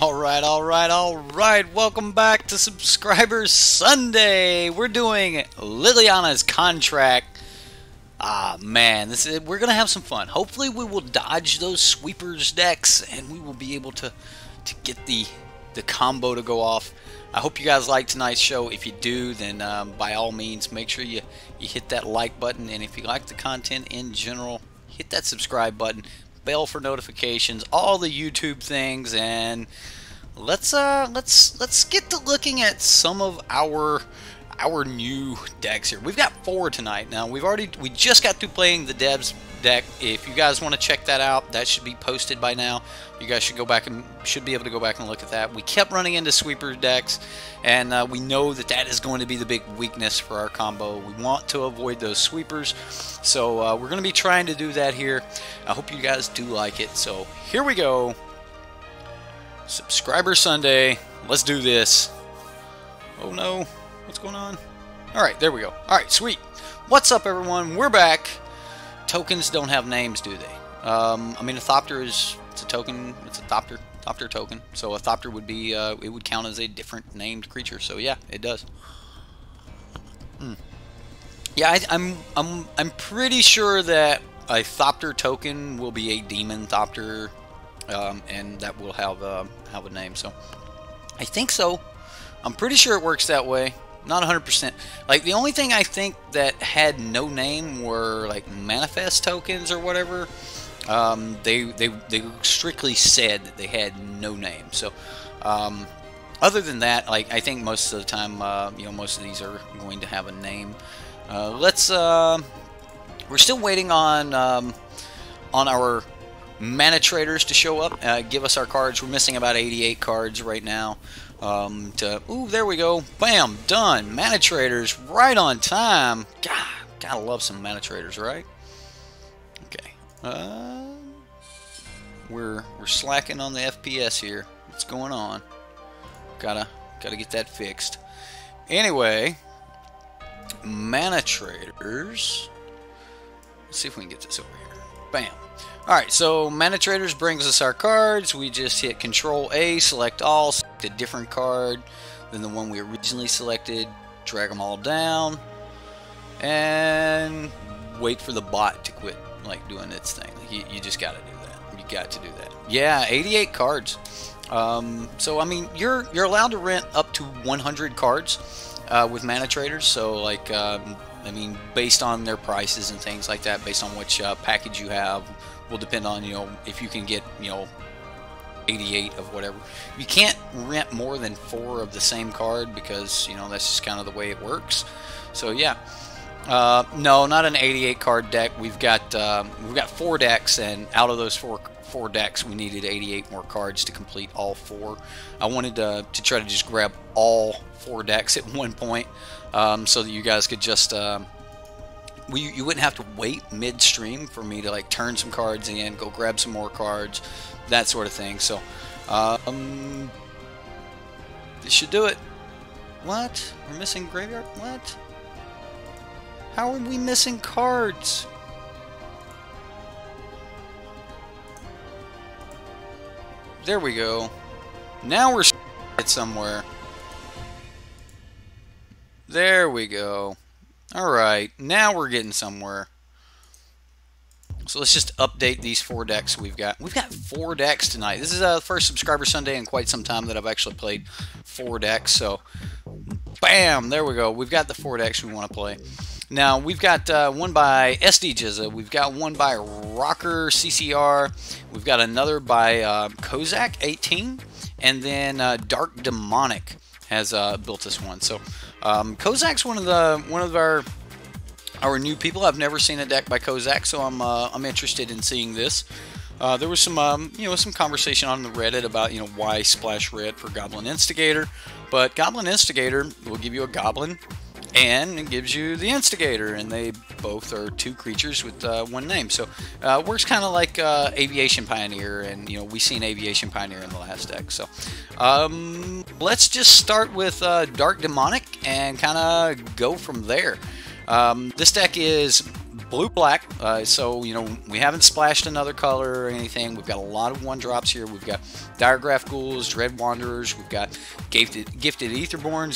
Alright. Welcome back to Subscriber Sunday. We're doing Liliana's contract. Man, we're gonna have some fun. Hopefully we will dodge those sweepers decks and we will be able to get the combo to go off. I hope you guys like tonight's show. If you do, then by all means make sure you hit that like button, and if you like the content in general, hit that subscribe button, bell for notifications, all the YouTube things, and let's get to looking at some of our new decks here. We've got 4 tonight. Now we just got through playing the Devs deck. If you guys want to check that out, that should be posted by now. You guys should be able to go back and look at that. We kept running into sweeper decks, and we know that is going to be the big weakness for our combo. We want to avoid those sweepers, so we're going to be trying to do that here. I hope you guys do like it. So here we go. Subscriber Sunday. Let's do this. Oh no. What's going on? Alright, there we go. Alright, sweet. What's up, everyone? We're back. Tokens don't have names, do they? I mean, a Thopter it's a token. It's a Thopter token. So a Thopter would be, it would count as a different named creature. So yeah, it does. Yeah, I'm pretty sure that a Thopter token will be a Demon Thopter, and that will have a name. So I think so. I'm pretty sure it works that way. Not 100%. Like, the only thing I think that had no name were like manifest tokens or whatever. They strictly said that they had no name. So other than that, like, I think most of the time, you know, most of these are going to have a name. We're still waiting on our manatraders to show up, give us our cards. We're missing about 88 cards right now. Ooh, there we go. Bam, done. Manatraders right on time. God, gotta love some manatraders, right? Okay. We're slacking on the FPS here. What's going on? Gotta get that fixed. Anyway, manatraders. Let's see if we can get this over here. Bam. Alright, so manatraders brings us our cards. We just hit Control A, select all, select a different card than the one we originally selected, drag them all down, and wait for the bot to quit like doing its thing. You just gotta do that. You got to do that. Yeah, 88 cards. So I mean, you're allowed to rent up to 100 cards with manatraders. So like, I mean, based on their prices and things like that, based on which package you have, will depend on, you know, if you can get, you know, 88 of whatever. You can't rent more than 4 of the same card because, you know, that's just kind of the way it works. So yeah, no, not an 88 card deck. We've got 4 decks, and out of those four decks, we needed 88 more cards to complete all 4. I wanted to try to just grab all 4 decks at one point, so that you guys could just you wouldn't have to wait midstream for me to like turn some cards in, go grab some more cards, that sort of thing. So this should do it. What? We're missing graveyard? What? How are we missing cards? There we go. Now we're somewhere. There we go. Alright, now we're getting somewhere. So let's just update these 4 decks we've got. We've got 4 decks tonight. This is the first Subscriber Sunday in quite some time that I've actually played 4 decks. So, bam, there we go. We've got the 4 decks we want to play. Now, we've got one by SD Jizza. We've got one by Rocker CCR. We've got another by Kozak 18. And then Dark Demonic has built this one. So Kozak's one of our new people. I've never seen a deck by Kozak, so I'm interested in seeing this. There was some you know, some conversation on the Reddit about, you know, why splash red for Goblin Instigator, but Goblin Instigator will give you a goblin and it gives you the Instigator, and they both are 2 creatures with 1 name. So works kind of like Aviation Pioneer, and you know, we seen Aviation Pioneer in the last deck. So let's just start with Dark Demonic and kind of go from there. This deck is blue-black, so, you know, we haven't splashed another color or anything. We've got a lot of 1-drops here. We've got Diregraph Ghouls, Dread Wanderers. We've got Gifted Aetherborns,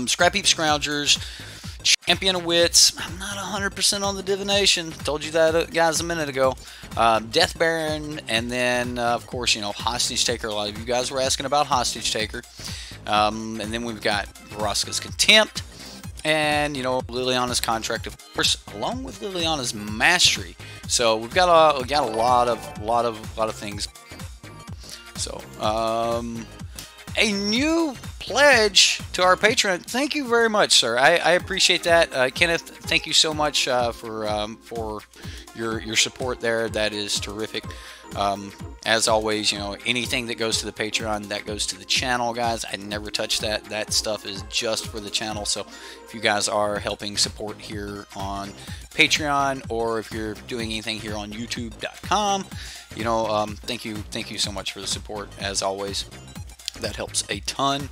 Scrap Heap Scroungers, Champion of Wits. I'm not 100% on the Divination. Told you that, guys, a minute ago. Death Baron, and then, of course, you know, Hostage Taker. A lot of you guys were asking about Hostage Taker. And then we've got Vraska's Contempt, and, you know, Liliana's Contract, of course, along with Liliana's Mastery. So we've got a lot of things. So, a new pledge to our Patreon. Thank you very much, sir. I appreciate that. Kenneth, thank you so much for your support there. That is terrific. As always, you know, anything that goes to the Patreon, that goes to the channel, guys. I never touch that. That stuff is just for the channel. So if you guys are helping support here on Patreon, or if you're doing anything here on YouTube.com, you know, thank you so much for the support, as always. That helps a ton.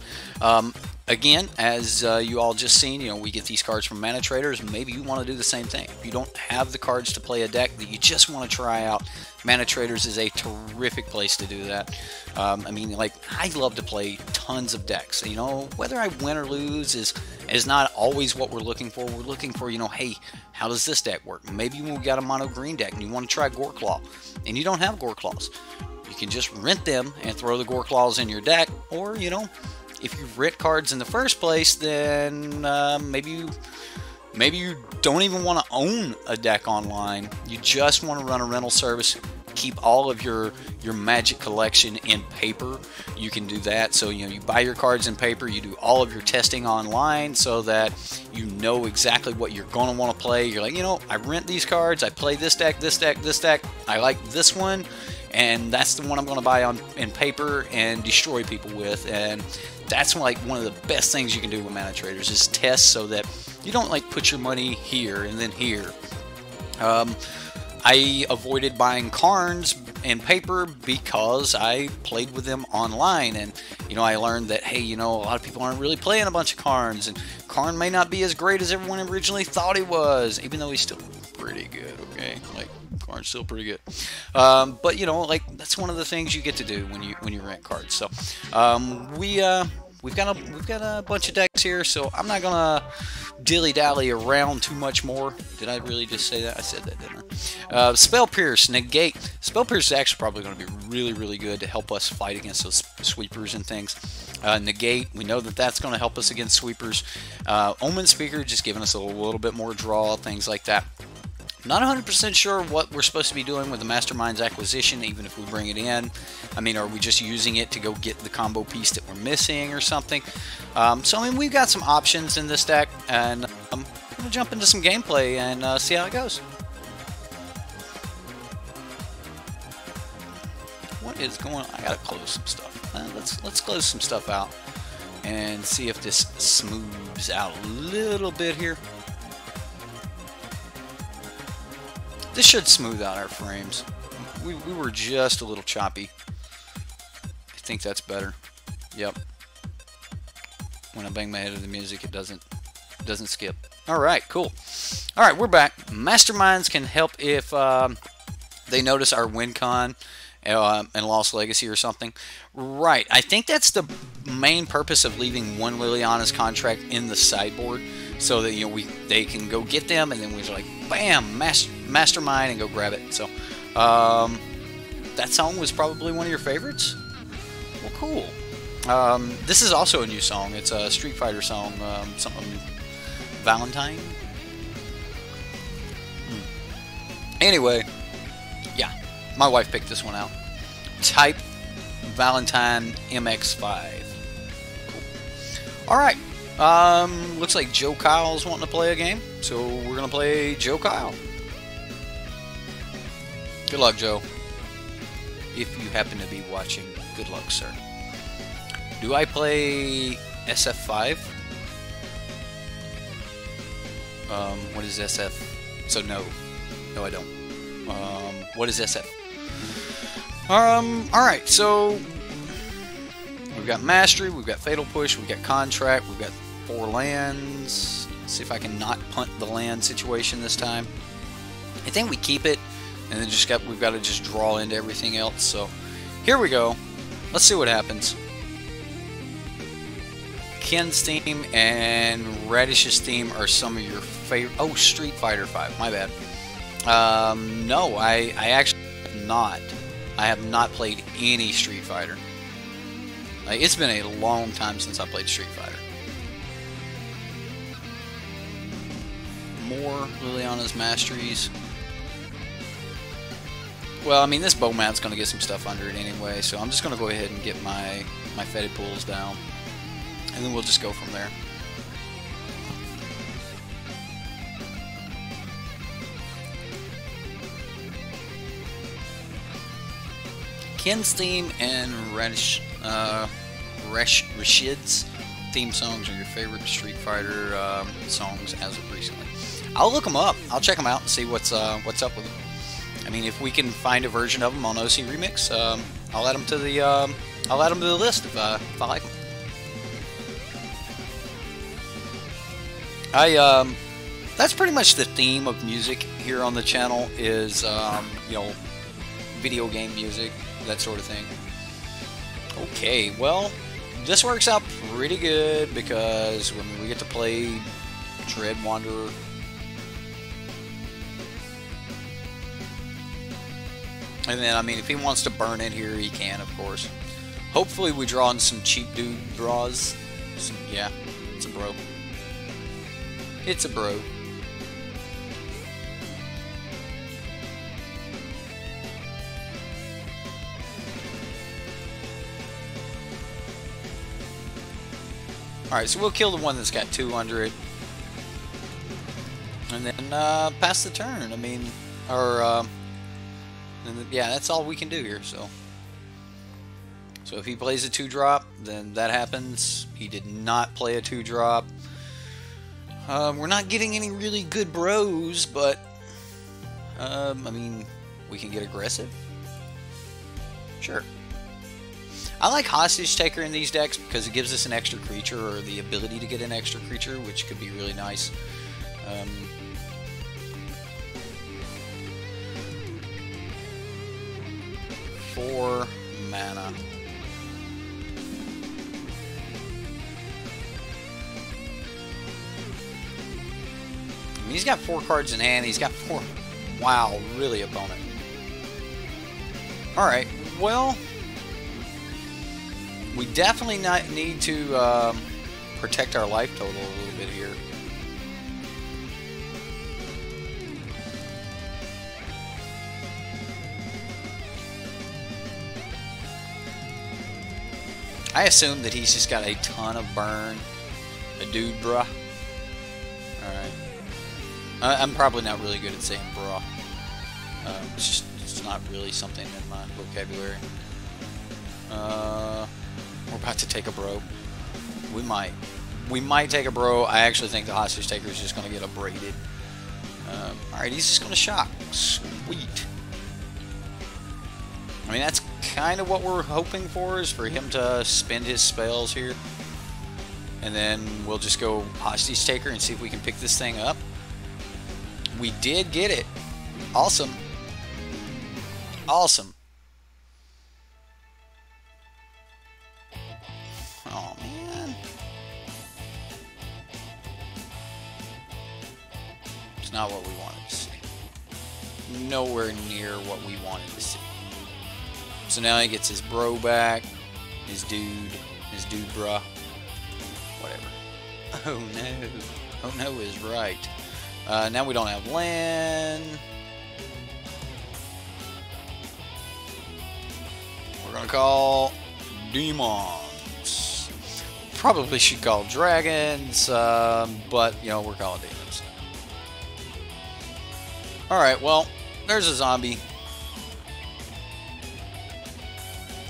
Again, as you all just seen, you know, we get these cards from manatraders. Maybe you want to do the same thing. If you don't have the cards to play a deck that you just want to try out, manatraders is a terrific place to do that. I mean, like, I love to play tons of decks. You know, whether I win or lose is not always what we're looking for. We're looking for, you know, hey, how does this deck work? Maybe we've got a mono green deck and you want to try Goreclaw, and you don't have Goreclaws. You can just rent them and throw the Goreclaws in your deck, or, you know, if you rent cards in the first place, then maybe you don't even want to own a deck online. You just want to run a rental service. Keep all of your Magic collection in paper. You can do that. So, you know, you buy your cards in paper. You do all of your testing online so that you know exactly what you're going to want to play. You're like, you know, I rent these cards. I play this deck, this deck, this deck. I like this one, and that's the one I'm going to buy in paper and destroy people with. And that's like one of the best things you can do with manatraders, is test so that you don't like put your money here and then here. I avoided buying Karns in paper because I played with them online, and, you know, I learned that, hey, you know, a lot of people aren't really playing a bunch of Karns, and Karn may not be as great as everyone originally thought he was, even though he's still pretty good. Okay, like, Karn's still pretty good. But, you know, like, that's one of the things you get to do when you rent cards. So we've got a bunch of decks here, so I'm not gonna dilly-dally around too much more. Did I really just say that? I said that, didn't I? Spell Pierce, Negate. Spell Pierce is actually probably going to be really, really good to help us fight against those sweepers and things. Negate, we know that that's going to help us against sweepers. Omen Speaker, just giving us a little bit more draw, things like that. Not 100% sure what we're supposed to be doing with the Mastermind's acquisition, even if we bring it in. I mean, are we just using it to go get the combo piece that we're missing or something? So, I mean, we've got some options in this deck, and I'm going to jump into some gameplay and see how it goes. What is going on? I got to close some stuff. Let's close some stuff out and see if this smooths out a little bit here. This should smooth out our frames. We were just a little choppy. I think that's better. Yep. When I bang my head into the music, it doesn't skip. All right, cool. All right, we're back. Masterminds can help if they notice our win con and Lost Legacy or something. Right. I think that's the main purpose of leaving one Liliana's Contract in the sideboard, so that, you know, they can go get them, and then we're like, bam, Mastermind, and go grab it. So that song was probably one of your favorites. Well, cool. This is also a new song. It's a Street Fighter song, something Valentine. Anyway, yeah, my wife picked this one out. Type Valentine MX5. Cool. All right. Looks like Joe Kyle's wanting to play a game, so we're gonna play Joe Kyle. Good luck, Joe. If you happen to be watching, good luck, sir. Do I play SF5? What is SF? So no, I don't. What is SF? Alright, so we've got Mastery, we've got Fatal Push, we've got Contract, we've got 4 lands. See if I can not punt the land situation this time. I think we keep it, and then we've got to just draw into everything else. So here we go. Let's see what happens. Ken's theme and Radish's theme are some of your favorite. Oh, Street Fighter 5. My bad. No, I actually have not. I have not played any Street Fighter. Like, it's been a long time since I played Street Fighter. More Liliana's Masteries. Well, I mean, this bow mount's going to get some stuff under it anyway, so I'm just going to go ahead and get my fetid pools down, and then we'll just go from there. Ken's theme and Rashid's theme songs are your favorite Street Fighter songs as of recently. I'll look them up. I'll check them out and see what's up with them. I mean, if we can find a version of them on OC Remix, I'll add them to the list if I like them. That's pretty much the theme of music here on the channel is you know, video game music, that sort of thing. Okay, well, this works out pretty good because when we get to play Dread Wanderer. And then, I mean, if he wants to burn in here, he can, of course. Hopefully we draw in some cheap dude draws. Yeah, it's a bro. It's a bro. Alright, so we'll kill the one that's got 200. And then pass the turn. I mean, or... and yeah, that's all we can do here. So if he plays a 2-drop, then that happens. He did not play a 2-drop. We're not getting any really good bros, but I mean, we can get aggressive. Sure. I like Hostage Taker in these decks because it gives us an extra creature, or the ability to get an extra creature, which could be really nice. 4 mana. I mean, he's got 4 cards in hand. He's got 4. Wow, really, opponent. Alright, well, we definitely need to protect our life total a little bit here. I assume that he's just got a ton of burn. A dude, bruh. Alright. I'm probably not really good at saying bruh. It's not really something in my vocabulary. We're about to take a bro. We might. We might take a bro. I actually think the Hostage Taker is just going to get abraded. Alright, he's just going to shock. Sweet. I mean, that's kind of what we're hoping for, is for him to spend his spells here. And then we'll just go Hostage Taker and see if we can pick this thing up. We did get it. Awesome. Awesome. Oh, man. It's not what we wanted to see. Nowhere near what we wanted to see. So now he gets his bro back, his dude bruh, whatever. Oh no. Oh no is right. Now we don't have land. We're gonna call demons. Probably should call dragons, but you know, we're calling demons. Alright, well, there's a zombie.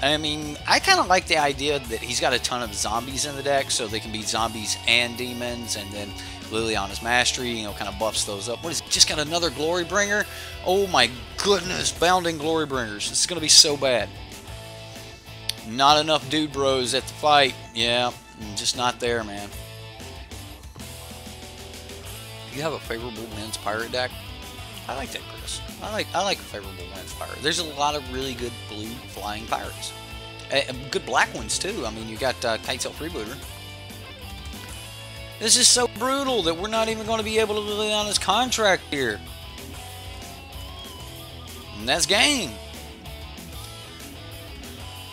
I mean, I kind of like the idea that he's got a ton of zombies in the deck, so they can be zombies and demons, and then Liliana's Mastery, you know, kind of buffs those up. What is it? Just got another Glory Bringer? Oh my goodness, bounding Glory Bringers. This is going to be so bad. Not enough dude bros at the fight. Yeah, just not there, man. You have a favorable winds pirate deck? I like that, Chris. I like a favorable winds pirate. There's a lot of really good blue flying pirates. Good black ones too. I mean, you got Kitesail Freebooter. This is so brutal that we're not even going to be able to Liliana's contract here. And that's game.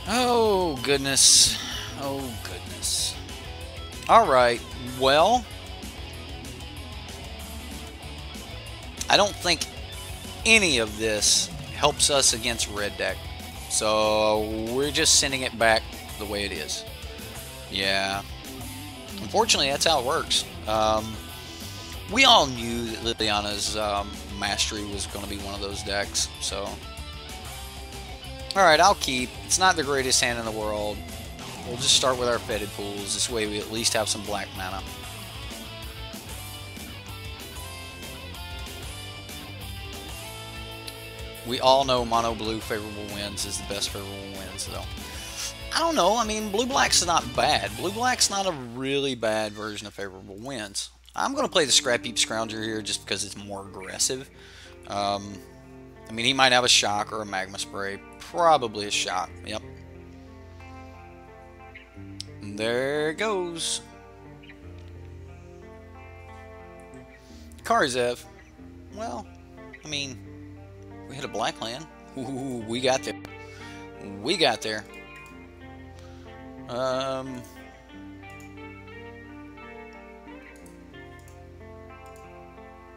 Oh goodness. Oh goodness. All right. Well, I don't think any of this helps us against red deck. So we're just sending it back the way it is. Yeah. Unfortunately, that's how it works. We all knew that Liliana's Mastery was going to be one of those decks. So, alright, I'll keep. It's not the greatest hand in the world. We'll just start with our fetid pools. This way we at least have some black mana. We all know mono blue favorable winds is the best favorable winds, though. I don't know. I mean, blue-black's not bad. Blue-black's not a really bad version of favorable winds. I'm going to play the Scrap Heap Scrounger here just because it's more aggressive. I mean, he might have a shock or a magma spray. Probably a shock. Yep. And there it goes. Coreset. Well, I mean, we hit a black land. Ooh, we got there. We got there.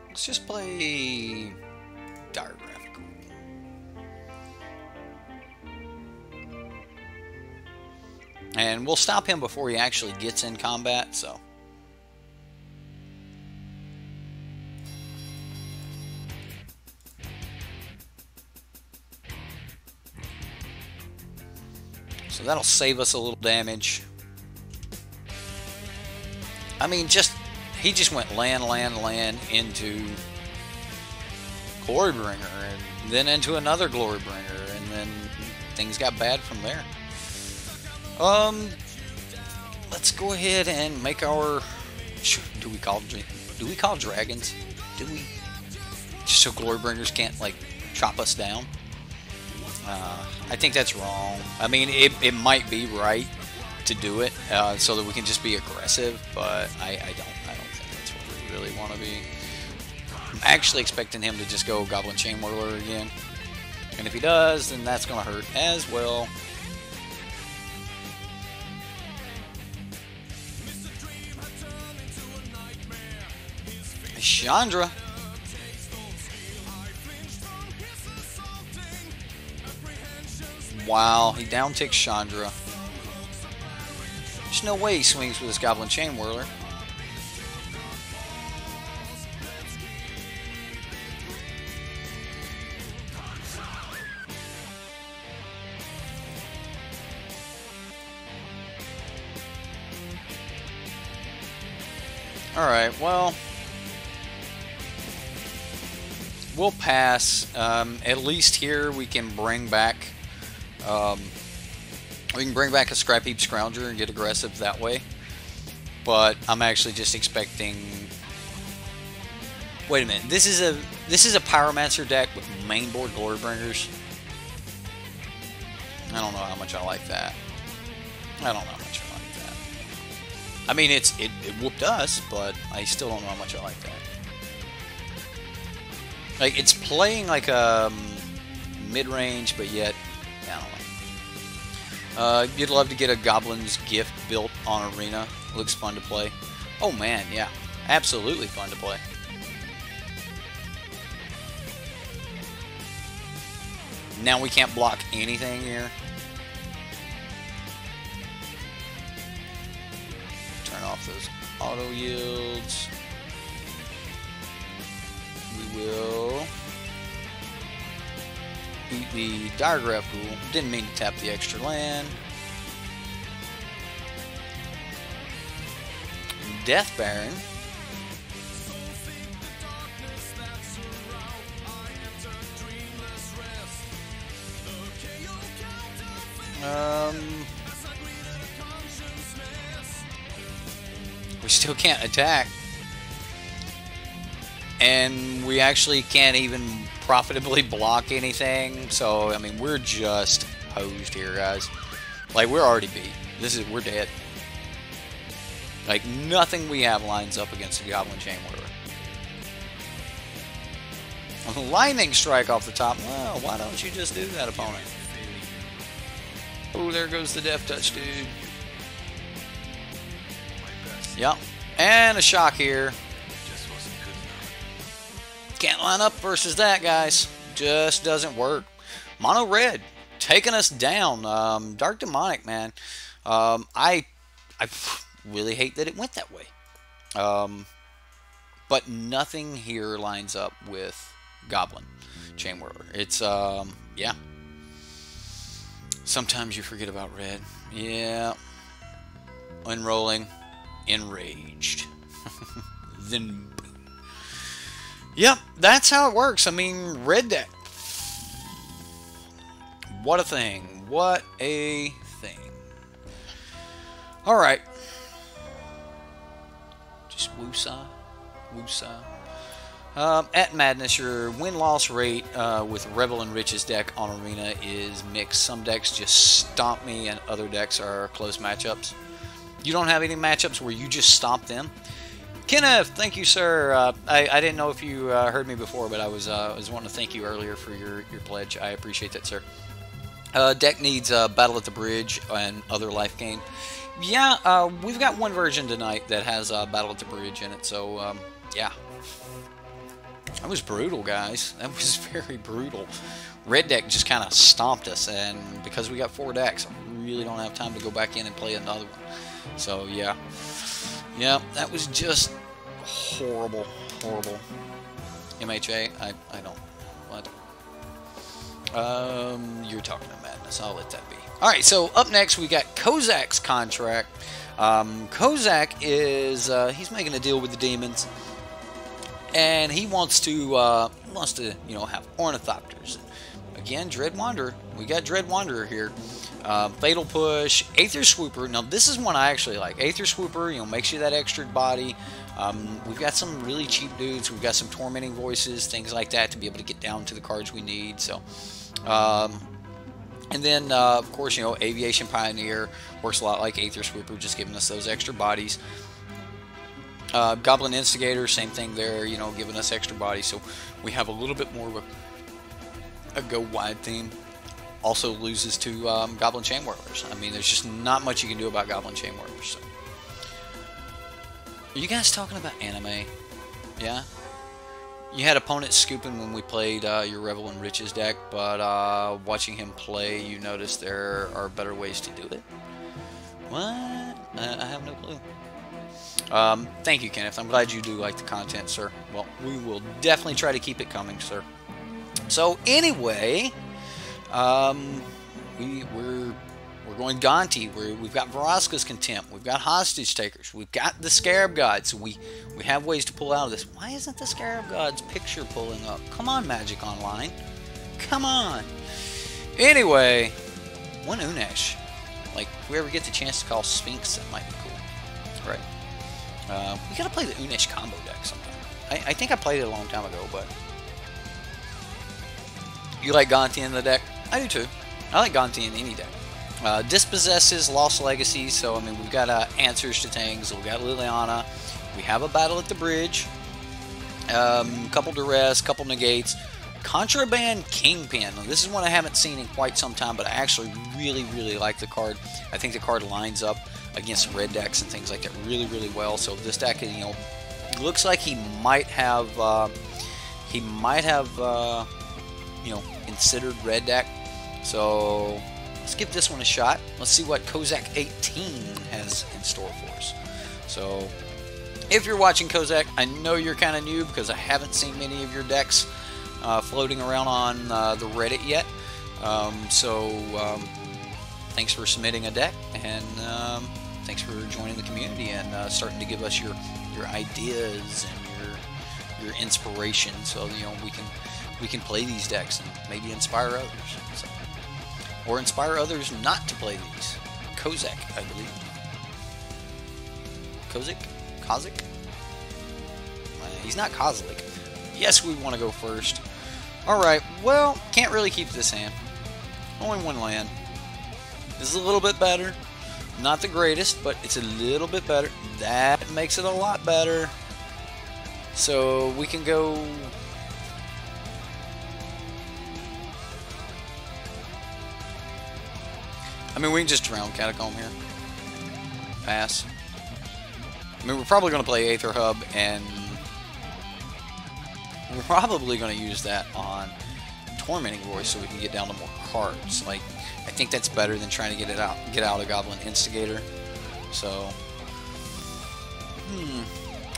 Let's just play Diagraphical. And we'll stop him before he actually gets in combat, so. So that'll save us a little damage. I mean, he just went land into Glorybringer, and then into another Glorybringer, and then things got bad from there. Let's go ahead and make our. Do we call dragons? Do we? Just so Glorybringers can't like chop us down. I think that's wrong. I mean, it might be right to do it so that we can just be aggressive, but I don't think that's what we really want to be. I'm actually expecting him to just go Goblin Chain Whirler again, and if he does, then that's going to hurt as well. Chandra. Wow, he down-ticks Chandra. There's no way he swings with his Goblin Chain Whirler. Alright, well, we'll pass. At least here we can bring back a Scrap Heap Scrounger and get aggressive that way. But I'm actually just expecting. Wait a minute. This is a Pyromancer deck with mainboard Glorybringers. I don't know how much I like that. I don't know how much I like that. I mean, it whooped us, but I still don't know how much I like that. Like, it's playing like a mid-range, but yet, I don't know. You'd love to get a Goblin's Gift built on Arena. Looks fun to play. Oh man, yeah. Absolutely fun to play. Now we can't block anything here. Turn off those auto yields. We will eat the Diagraph Pool. Didn't mean to tap the extra land. Death Baron. We still can't attack. and we actually can't even profitably block anything. So I mean, we're just hosed here, guys. Like, we're already beat. We're dead. Like, nothing we have lines up against the Goblin Chainwhirler. Lightning strike off the top. Well, why don't you just do that, opponent? Oh, there goes the Death Touch, dude. Yep. And a shock here. Can't line up versus that, guys. Just doesn't work. Mono red taking us down. Dark Demonic, man. I really hate that it went that way. But nothing here lines up with Goblin Chainwhirler. It's yeah. Sometimes you forget about red. Yeah. Unrolling. Enraged. Then boom. Yep, that's how it works. I mean, red deck. What a thing. What a thing. Alright. Just woosah. Woosah. At Madness, your win-loss rate with Revel and Riches deck on Arena is mixed. Some decks just stomp me, and other decks are close matchups. You don't have any matchups where you just stomp them? Kenneth, thank you, sir. I didn't know if you heard me before, but I was wanting to thank you earlier for your pledge. I appreciate that, sir. Deck needs Battle at the Bridge and other life gain. Yeah, we've got one version tonight that has Battle at the Bridge in it, so yeah. That was brutal, guys. That was very brutal. Red deck just kind of stomped us, and because we got 4 decks, I really don't have time to go back in and play another one. So, yeah. Yeah, that was just horrible, horrible. MHA, I don't... What? You're talking to Madness. I'll let that be. Alright, so up next we got Kozak's contract. Kozak is... he's making a deal with the demons. And he wants to, you know, have Ornithopters. Again, Dread Wanderer. We got Dread Wanderer here. Fatal Push, Aether Swooper. Now, this is one I actually like. Aether Swooper, you know, makes you that extra body. We've got some really cheap dudes. We've got some Tormenting Voices, things like that, to be able to get down to the cards we need. So, and then, of course, you know, Aviation Pioneer works a lot like Aether Swooper, just giving us those extra bodies. Goblin Instigator, same thing there, you know, giving us extra bodies. So we have a little bit more of a go-wide theme. Also loses to Goblin Chainwhirlers. I mean, there's just not much you can do about Goblin Chainwhirlers. So. Are you guys talking about anime? Yeah? You had opponents scooping when we played your Revel and Riches deck, but watching him play, you noticed there are better ways to do it? What? I have no clue. Thank you, Kenneth. I'm glad you do like the content, sir. Well, we will definitely try to keep it coming, sir. So, anyway... we're going Gonti. We've got Vraska's Contempt. We've got Hostage Takers. We've got the Scarab Gods. So we have ways to pull out of this. Why isn't the Scarab Gods picture pulling up? Come on, Magic Online. Come on. Anyway, one Unesh. Like, if we ever get the chance to call Sphinx, that might be cool. Right. We gotta play the Unesh combo deck sometime. I think I played it a long time ago, but... You like Gonti in the deck? I do too. I like Gonti in any deck. Dispossesses, Lost Legacy, so I mean we've got answers to things. We've got Liliana. We have a Battle at the Bridge. Couple Duress, couple Negates. Contraband Kingpin. Now, this is one I haven't seen in quite some time, but I actually really like the card. I think the card lines up against red decks and things like that really well. So this deck, you know, looks like he might have you know, considered red deck. So let's give this one a shot. Let's see what Kozak 18 has in store for us. So if you're watching Kozak, I know you're kind of new because I haven't seen many of your decks floating around on the Reddit yet. Thanks for submitting a deck, and thanks for joining the community and starting to give us your ideas and your inspiration, so you know we can play these decks and maybe inspire others. So. Or inspire others not to play these. Kozak, I believe. Kozak? He's not Kozlik. Yes, we want to go first. Alright, well, can't really keep this hand. Only one land. This is a little bit better. Not the greatest, but it's a little bit better. That makes it a lot better. So we can go... I mean, we can just drown Catacomb here. Pass. I mean, we're probably going to play Aether Hub, and we're probably going to use that on Tormenting Voice so we can get down to more cards. Like, I think that's better than trying to get out a Goblin Instigator. So,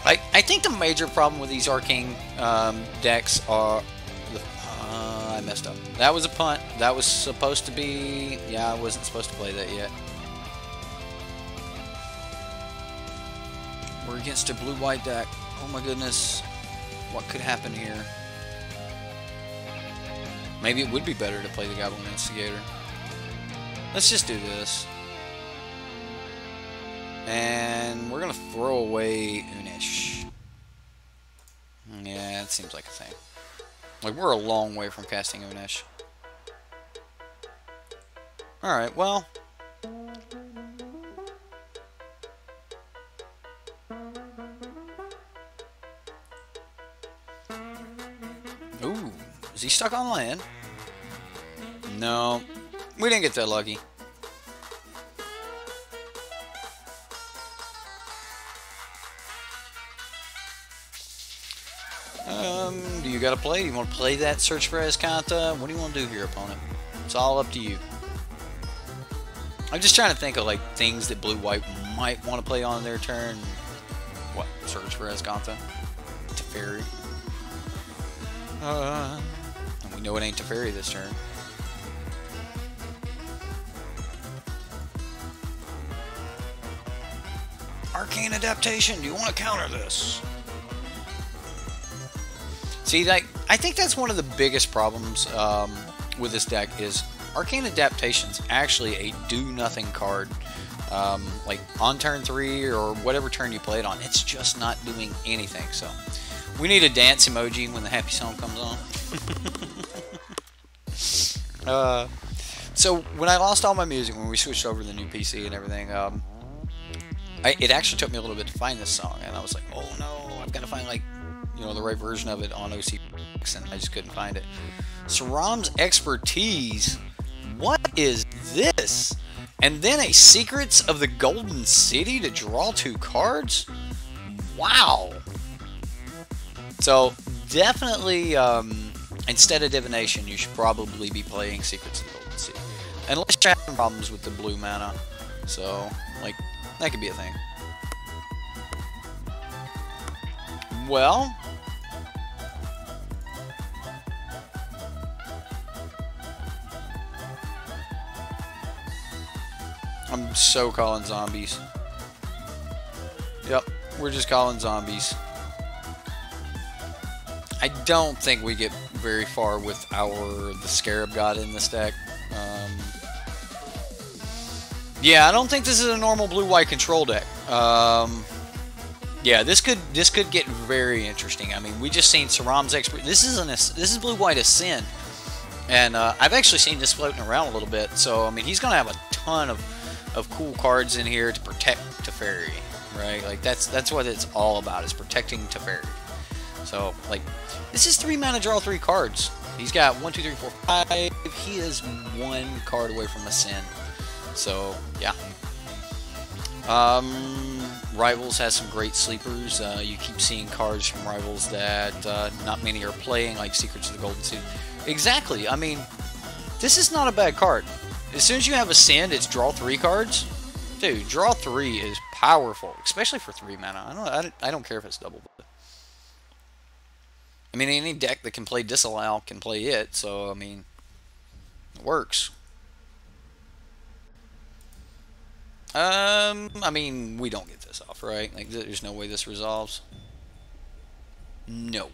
I think the major problem with these Arcane decks are... I messed up. That was a punt. That was supposed to be... Yeah, I wasn't supposed to play that yet. We're against a blue-white deck. Oh my goodness. What could happen here? Maybe it would be better to play the Goblin Instigator. Let's just do this. And we're going to throw away Unish. Yeah, it seems like a thing. Like, we're a long way from casting Unish. Alright, well... Ooh, is he stuck on land? No, we didn't get that lucky. Do you got to play? Do you want to play that Search for Azcanta? What do you want to do here, opponent? It's all up to you. I'm just trying to think of like things that blue-white might want to play on their turn. What? Search for Azcanta? Teferi? And we know it ain't Teferi this turn. Arcane Adaptation, do you want to counter this? See, like, I think that's one of the biggest problems with this deck is Arcane Adaptation's actually a do-nothing card. Like, on turn 3 or whatever turn you play it on, it's just not doing anything, so... We need a dance emoji when the happy song comes on. So, when I lost all my music, when we switched over to the new PC and everything, it actually took me a little bit to find this song, and I was like, oh no, I've got to find, like, you know, the right version of it on OCX, and I just couldn't find it. Saram's Expertise? What is this? And then a Secrets of the Golden City to draw 2 cards? Wow! So, definitely, instead of Divination, you should probably be playing Secrets of the Golden City. Unless you're having problems with the blue mana. So, like, that could be a thing. Well... I'm so calling zombies. Yep, we're just calling zombies. I don't think we get very far with the Scarab God in this deck. Yeah, I don't think this is a normal blue-white control deck. Yeah, this could get very interesting. I mean, we just seen Saram's Expert. This is blue-white Ascend, and I've actually seen this floating around a little bit. So I mean, he's gonna have a ton of cool cards in here to protect Teferi, right? Like that's what it's all about, is protecting Teferi. So like, this is 3 mana, draw 3 cards. He's got 1, 2, 3, 4, 5. He is 1 card away from Ascend. So yeah. Rivals has some great sleepers. You keep seeing cards from Rivals that not many are playing, like Secrets of the Golden City. Exactly. I mean, this is not a bad card. As soon as you have Ascend, it's draw 3 cards. Dude, draw 3 is powerful, especially for 3 mana. I don't care if it's double. I mean, any deck that can play Disallow can play it, so I mean, it works. I mean, we don't get this off, right? Like, there's no way this resolves. No way.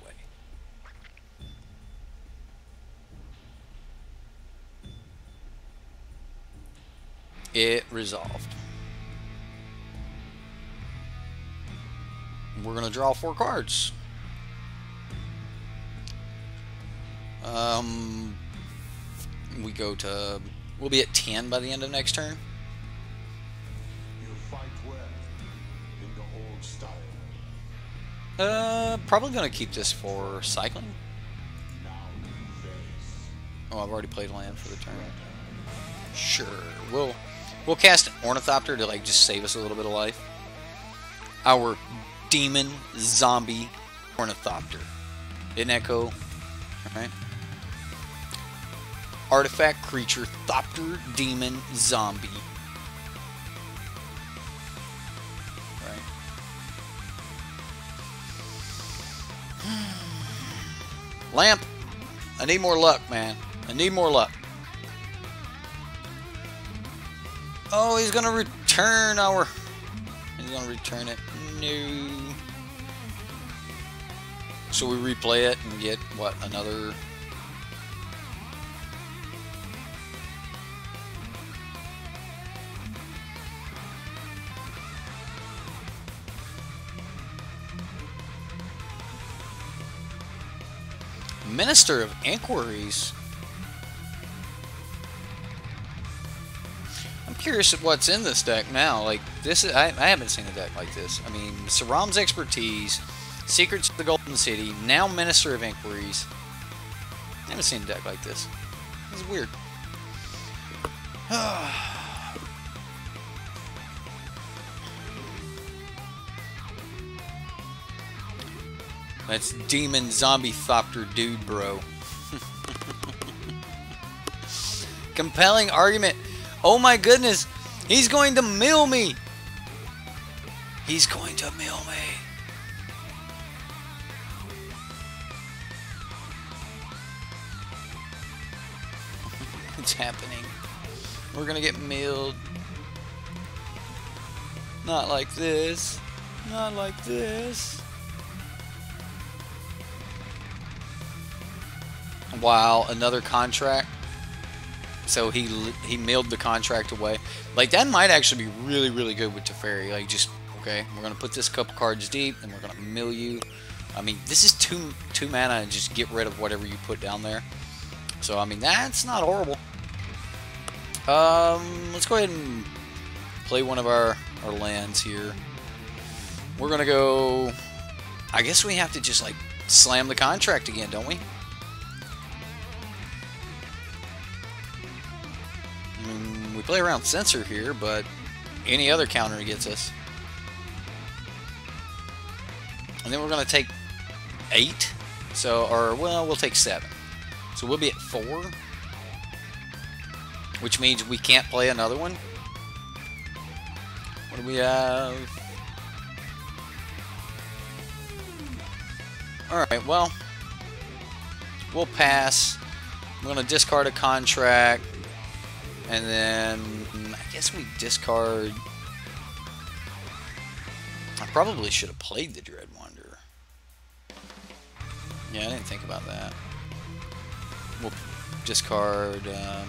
It resolved. We're going to draw 4 cards. We go to... We'll be at 10 by the end of next turn. You fight well in the old style. Probably gonna keep this for cycling. Now you face. Oh, I've already played land for the turn. Sure, we'll cast Ornithopter to like just save us a little bit of life. Our demon zombie Ornithopter. Isn't that cool? Alright. Artifact creature, Thopter demon zombie. Right. Lamp! I need more luck, man. I need more luck. Oh, he's gonna return our... He's gonna return it. No. So we replay it and get, what, another... Minister of Inquiries. I'm curious at what's in this deck now. Like this, I haven't seen a deck like this. I mean, Saram's Expertise, Secrets of the Golden City, now Minister of Inquiries. I haven't seen a deck like this. This is weird. That's demon zombie Thopter dude, bro. Compelling argument. Oh my goodness. He's going to mill me. He's going to mill me. It's happening. We're going to get milled. Not like this. Not like this. Wow, another contract. So he milled the contract away. Like that might actually be really, really good with Teferi. Like just okay, we're gonna put this couple cards deep, and we're gonna mill you. I mean, this is two mana, and just get rid of whatever you put down there. So I mean, that's not horrible. Let's go ahead and play one of our lands here. We're gonna go. I guess we have to just like slam the contract again, don't we? We play around Censor here, but any other counter gets us. And then we're going to take 8. So, or, well, we'll take 7. So we'll be at 4. Which means we can't play another one. What do we have? Alright, well, we'll pass. I'm going to discard a contract. And then, I guess we discard... I probably should have played the Dread Wanderer. Yeah, I didn't think about that. We'll discard... yeah,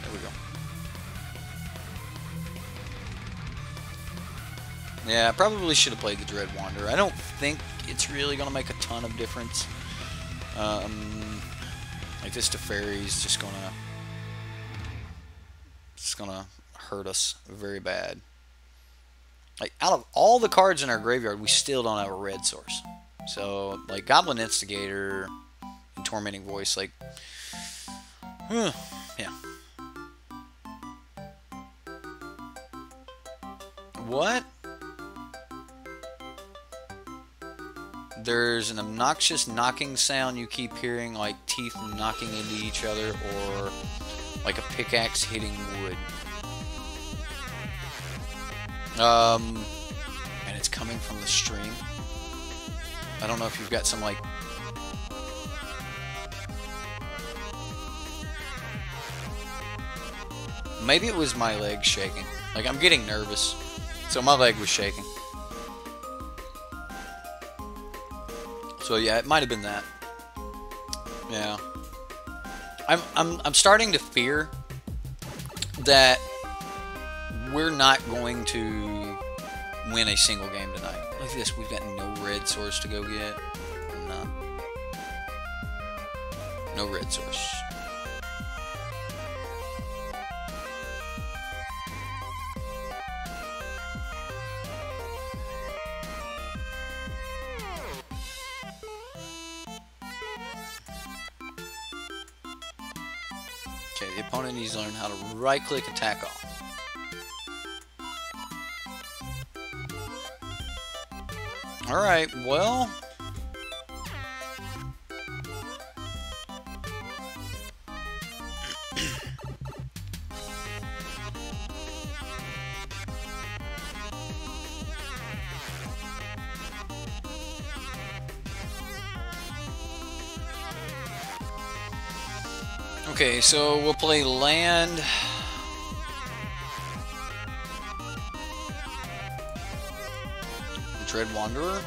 there we go. Yeah, I probably should have played the Dread Wanderer. I don't think it's really going to make a ton of difference. Like this Teferi is just going to... It's gonna hurt us very bad. Like out of all the cards in our graveyard, we still don't have a red source. So like Goblin Instigator and Tormenting Voice, like yeah. What? There's an obnoxious knocking sound you keep hearing, like teeth knocking into each other, or like a pickaxe hitting wood. And it's coming from the stream. I don't know if you've got some like... Maybe it was my leg shaking. Like I'm getting nervous. So my leg was shaking. So yeah, it might have been that. Yeah. I'm starting to fear that we're not going to win a single game tonight. Look at this, we've got no red source to go get. No. No red source. Okay, the opponent needs to learn how to right-click attack off. Alright, well... Okay, so we'll play land. Dread Wanderer.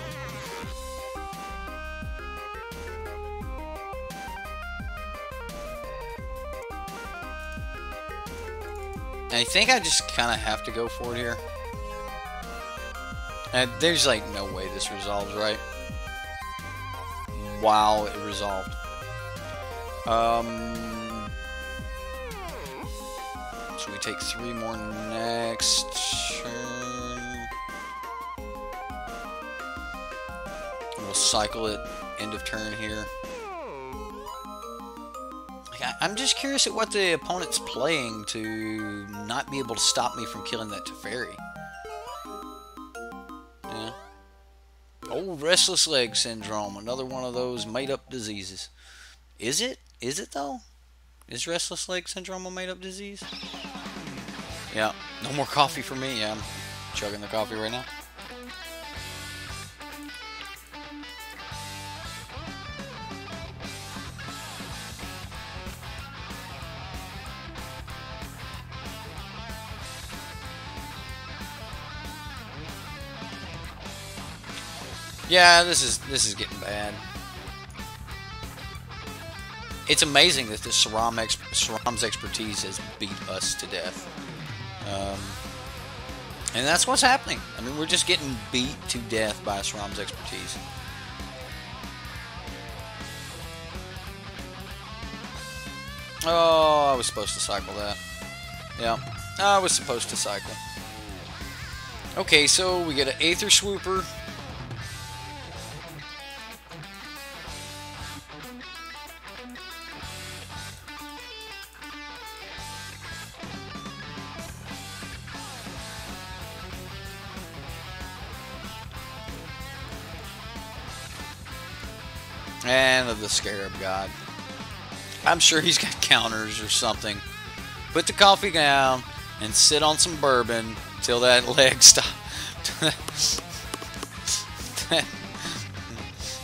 I think I just kind of have to go for it here. And there's like no way this resolves, right? Wow, it resolved. So we take 3 more next turn. We'll cycle it end of turn here. I'm just curious at what the opponent's playing to not be able to stop me from killing that Teferi. Yeah. Oh, restless leg syndrome. Another one of those made-up diseases. Is it? Is it, though? Is restless leg syndrome a made-up disease? Yeah. No more coffee for me. Yeah, I'm chugging the coffee right now. Yeah, this is getting bad. It's amazing that this Saram's expertise has beat us to death. And that's what's happening. I mean, we're just getting beat to death by Saram's expertise. Oh, I was supposed to cycle that. Yeah, I was supposed to cycle. Okay, so we get an Aether Swooper. And of the Scarab God. I'm sure he's got counters or something. Put the coffee down and sit on some bourbon till that leg stops.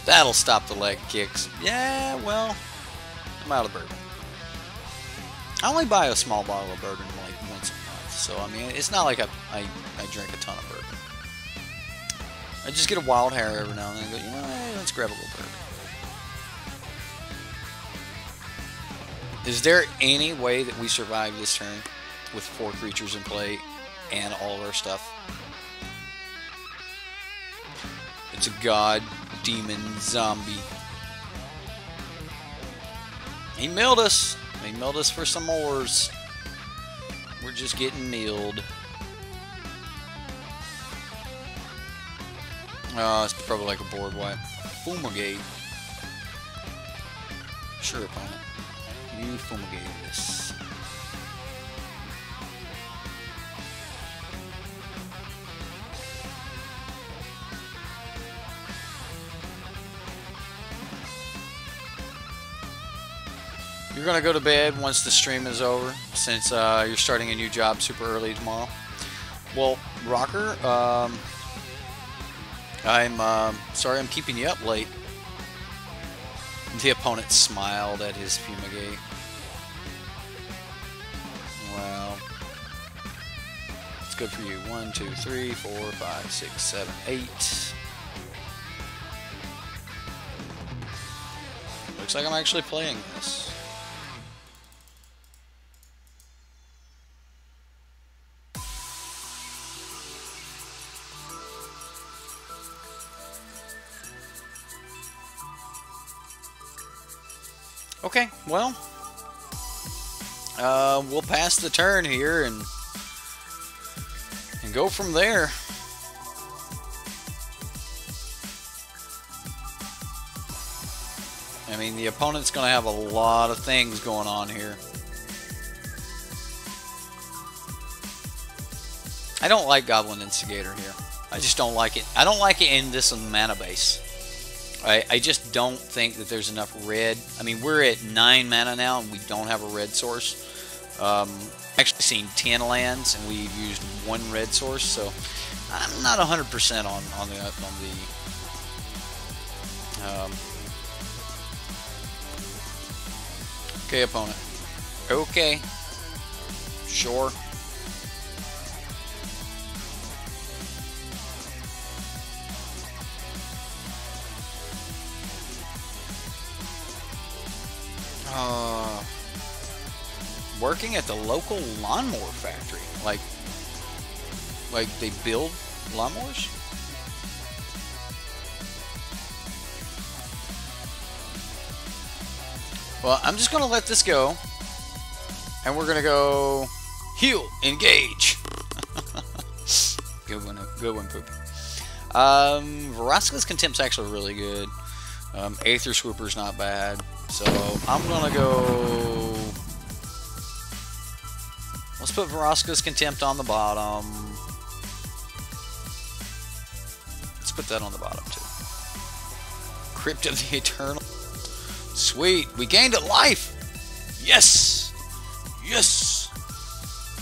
That'll stop the leg kicks. Yeah, well, I'm out of bourbon. I only buy a small bottle of bourbon like once a month. So, I mean, it's not like I drink a ton of bourbon. I just get a wild hair every now and then and go, you know, hey, let's grab a little bourbon. Is there any way that we survive this turn with 4 creatures in play and all of our stuff? It's a god, demon, zombie. He milled us. He milled us for some mores. We're just getting milled. It's probably like a board wipe. Fumigate. Sure, opponent. You fumigated this. You're going to go to bed once the stream is over, since you're starting a new job super early tomorrow. Well, Rocker, I'm sorry I'm keeping you up late. The opponent smiled at his fumigate. Wow. It's good for you. 1, 2, 3, 4, 5, 6, 7, 8. Looks like I'm actually playing this. Okay, well, we'll pass the turn here and go from there. I mean, the opponent's going to have a lot of things going on here. I don't like Goblin Instigator here. I just don't like it. I don't like it in this mana base. I just don't think that there's enough red. I mean, we're at 9 mana now, and we don't have a red source. Actually seen 10 lands, and we've used 1 red source, so I'm not 100% on the okay, opponent. Okay. Sure. Working at the local lawnmower factory. Like they build lawnmowers? Well, I'm just going to let this go. And we're going to go heal, engage. Good one, Poopy. Vraska's Contempt's actually really good. Aether Swooper's not bad. So I'm going to go... Let's put Vraska's Contempt on the bottom. Let's put that on the bottom too. Crypt of the Eternal. Sweet. We gained a life. Yes. Yes.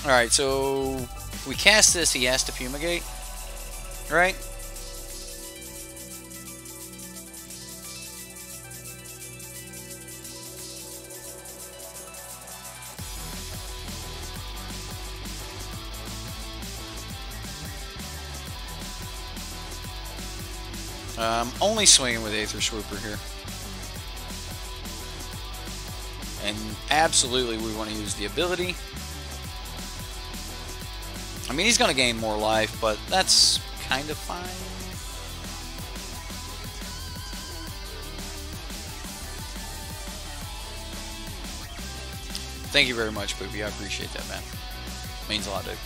Alright, so if we cast this, he has to fumigate. Right? Only swinging with Aether Swooper here. And absolutely we want to use the ability. I mean, he's going to gain more life, but that's kind of fine. Thank you very much, Poopy. I appreciate that, man. Means a lot, dude.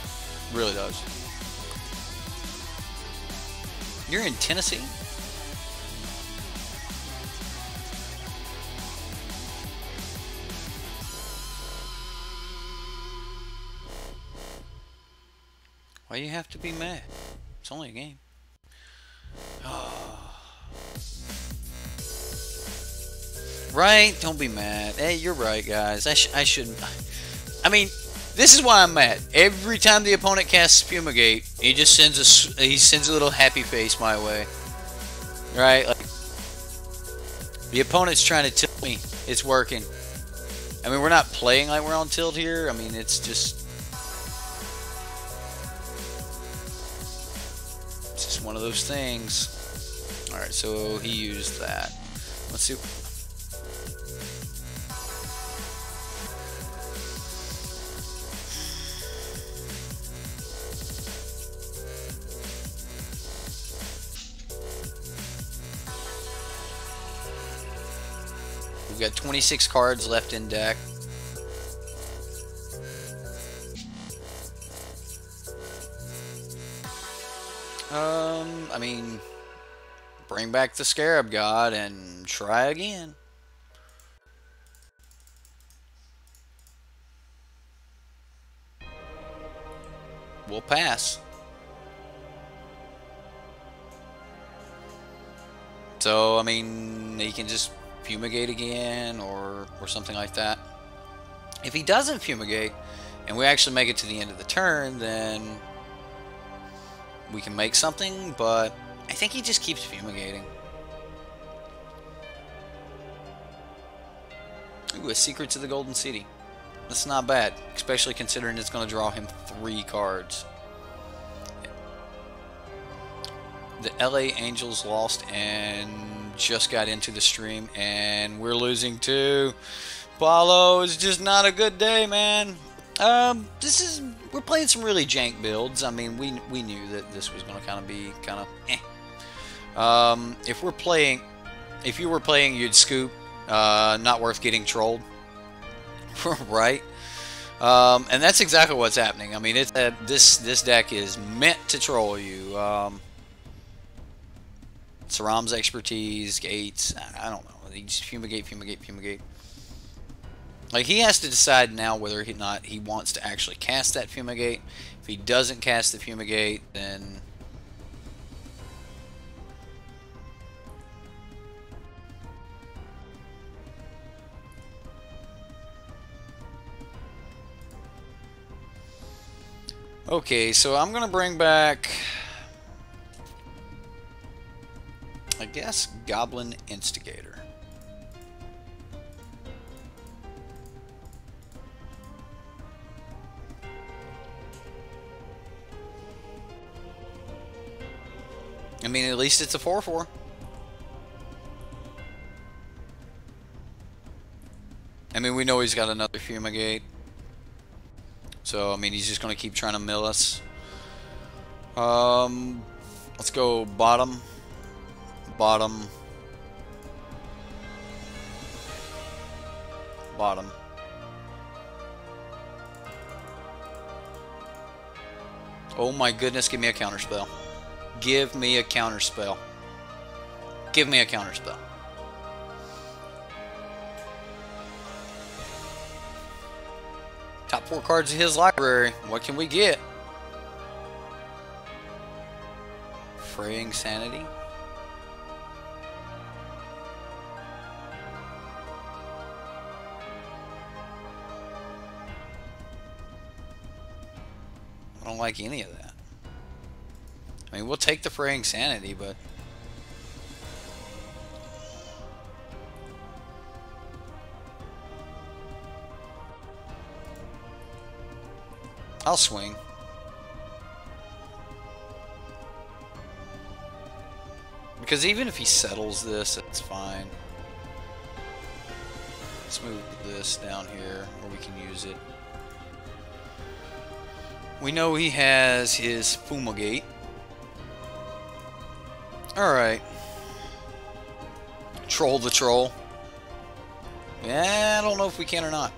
Really does. You're in Tennessee? Why do you have to be mad? It's only a game. Oh. Right? Don't be mad. Hey, you're right, guys. I shouldn't. I mean, this is why I'm mad. Every time the opponent casts Fumigate, he just sends a little happy face my way. Right? Like, the opponent's trying to tilt me. It's working. I mean, we're not playing like we're on tilt here. I mean, it's just one of those things. Alright, so he used that. Let's see. We've got 26 cards left in deck. I mean, bring back the Scarab God and try again. We'll pass. So, I mean, he can just fumigate again or something like that. If he doesn't fumigate and we actually make it to the end of the turn, then we can make something, but I think he just keeps fumigating. Ooh, a Secret to the Golden City. That's not bad, especially considering it's going to draw him 3 cards. The LA Angels lost and just got into the stream, and we're losing too. Paulo, it's just not a good day, man. We're playing some really jank builds. I mean, we knew that this was going to kind of be kind of eh. If you were playing, you'd scoop Not worth getting trolled. Right? And that's exactly what's happening. I mean, it's this deck is meant to troll you. Saram's expertise, Gates, I don't know. He just fumigate, fumigate, fumigate. Like, he has to decide now whether or not he wants to actually cast that fumigate. If he doesn't cast the fumigate, then... Okay, so I'm going to bring back... I guess Goblin Instigator. I mean, at least it's a 4/4. I mean, we know he's got another Fumigate. So, I mean, he's just going to keep trying to mill us. Let's go bottom. Bottom. Bottom. Oh my goodness, give me a counterspell. Give me a counterspell. Give me a counterspell. Top 4 cards of his library. What can we get? Fraying Sanity. I don't like any of that. I mean, we'll take the Fraying Sanity, but... I'll swing. Because even if he settles this, it's fine. Let's move this down here where we can use it. We know he has his Fumigate. Alright. Troll the troll. Yeah, I don't know if we can or not.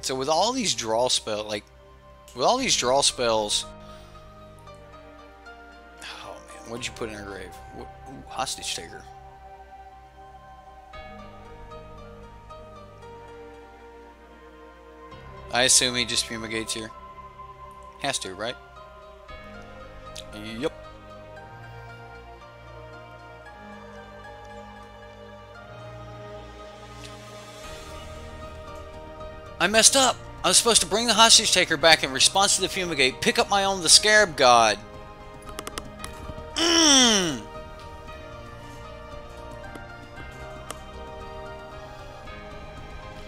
So with all these draw spells, like, with all these draw spells... Oh man, what did you put in her grave? Ooh, Hostage Taker. I assume he just fumigates here. Has to, right? Yep. I messed up. I was supposed to bring the Hostage Taker back in response to the Fumigate, pick up my own the Scarab God.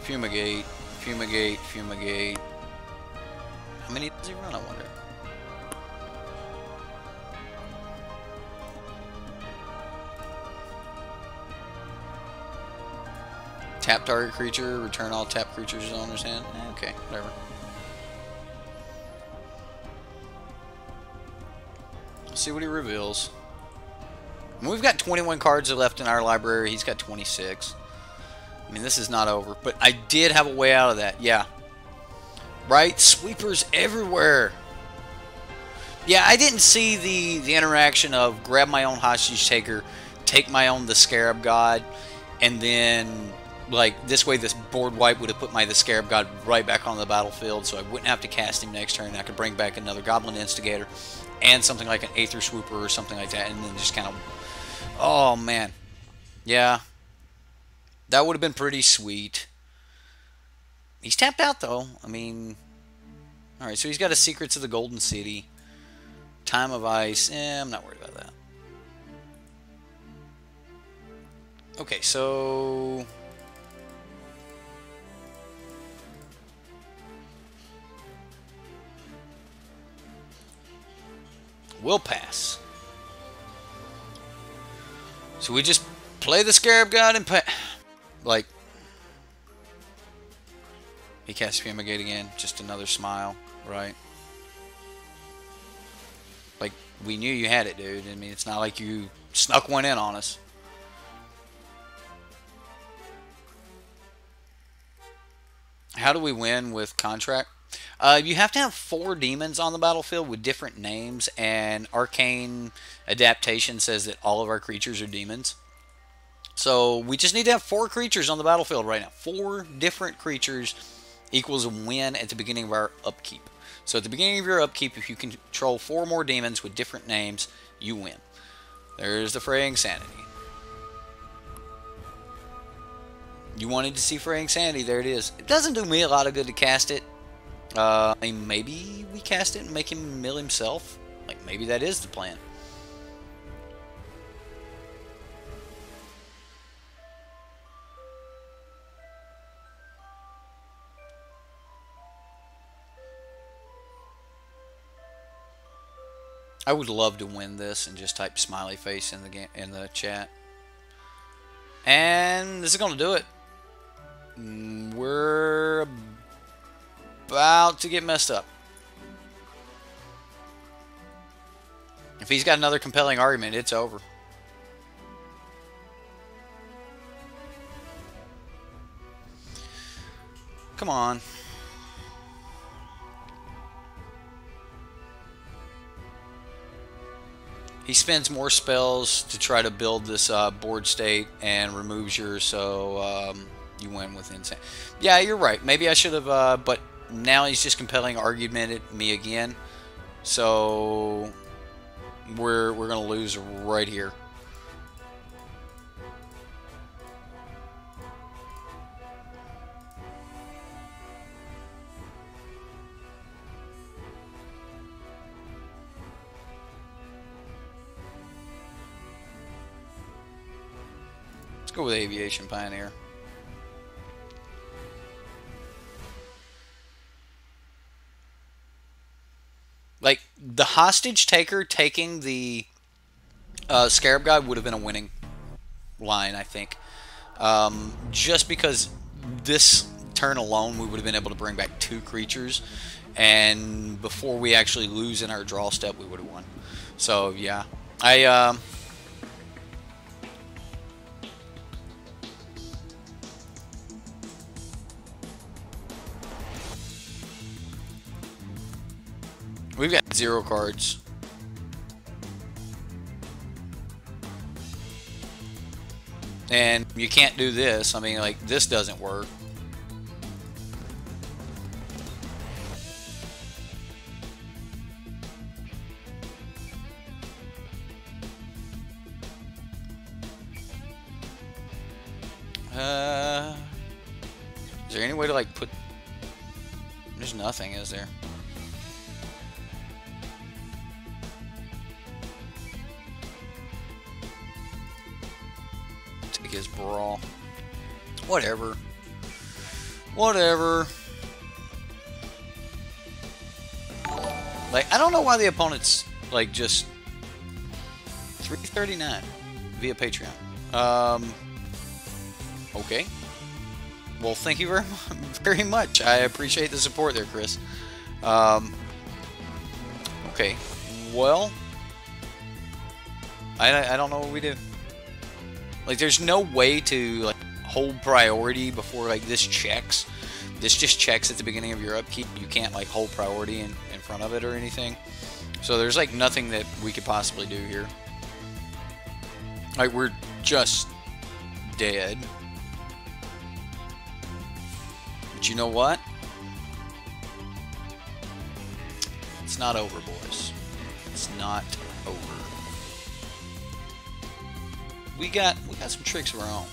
Fumigate, Fumigate, Fumigate. How many does he run, I wonder? Tap target creature, return all tap creatures on his hand. Okay, whatever. Let's see what he reveals. And we've got 21 cards left in our library. He's got 26. I mean, this is not over. But I did have a way out of that. Yeah. Right? Sweepers everywhere. Yeah, I didn't see the interaction of grab my own Hostage Taker, take my own the Scarab God, and then... Like, this way this board wipe would have put the Scarab God right back on the battlefield, so I wouldn't have to cast him next turn. I could bring back another Goblin Instigator and something like an Aether Swooper or something like that, and then just kind of... Oh, man. Yeah. That would have been pretty sweet. He's tapped out, though. I mean... Alright, so he's got a Secrets of the Golden City. Time of Ice. I'm not worried about that. Okay, so... We'll pass. So we just play the Scarab God and like... He cast Fumigate again. Just another smile, right? Like, we knew you had it, dude. I mean, it's not like you snuck one in on us. How do we win with Contract? You have to have 4 demons on the battlefield with different names, and Arcane Adaptation says that all of our creatures are demons. So we just need to have 4 creatures on the battlefield right now. 4 different creatures equals a win at the beginning of our upkeep. So at the beginning of your upkeep, if you control 4 more demons with different names, you win. There's the Fraying Sanity. You wanted to see Fraying Sanity, there it is. It doesn't do me a lot of good to cast it. I mean, maybe we cast it and make him mill himself. Like, maybe that is the plan. I would love to win this and just type smiley face in the game, in the chat. And this is going to do it. We're about to get messed up. If he's got another compelling argument, it's over. Come on. He spends more spells to try to build this board state and removes yours, so you win with Insane. Yeah, you're right. Maybe I should have, but now he's just compelling argumented me again. So we're gonna lose right here. Go with Aviation Pioneer. Like, the hostage taker taking the Scarab God would have been a winning line, I think. Just because this turn alone, we would have been able to bring back 2 creatures, and before we actually lose in our draw step, we would have won. So, yeah. We've got 0 cards. And you can't do this. I mean, like, this doesn't work. Is there any way to, like, put... There's nothing, is there? His brawl. Whatever. Whatever. Like, I don't know why the opponent's like just $3.39 via Patreon. Okay. Well, thank you very much. I appreciate the support there, Chris. Okay. Well, I don't know what we do. Like, there's no way to, like, hold priority before, like, this checks. This just checks at the beginning of your upkeep. You can't, like, hold priority in front of it or anything. So there's, like, nothing that we could possibly do here. Like, we're just dead. But you know what? It's not over, boys. It's not over. We got some tricks of our own.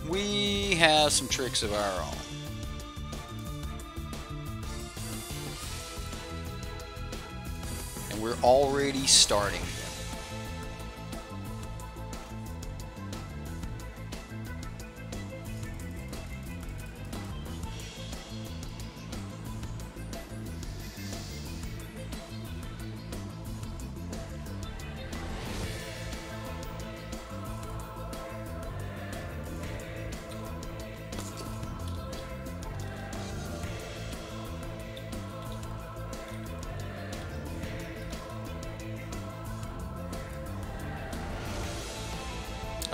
We have some tricks of our own. And we're already starting.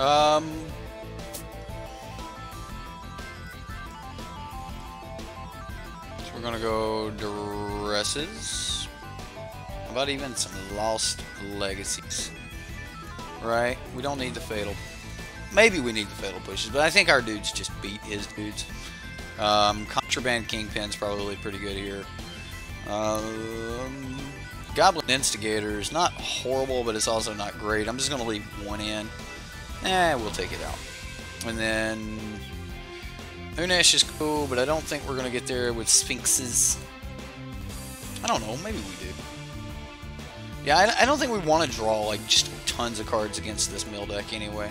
So we're gonna go dresses. How about even some lost legacies? Right? We don't need the fatal. Maybe we need the fatal pushes, but I think our dudes just beat his dudes. Contraband Kingpin's probably pretty good here. Goblin Instigator is not horrible, but it's also not great. I'm just going to leave one in. We'll take it out. And then Unesh is cool, but I don't think we're going to get there with Sphinxes. I don't know. Maybe we do. Yeah, I don't think we want to draw like just tons of cards against this mill deck anyway.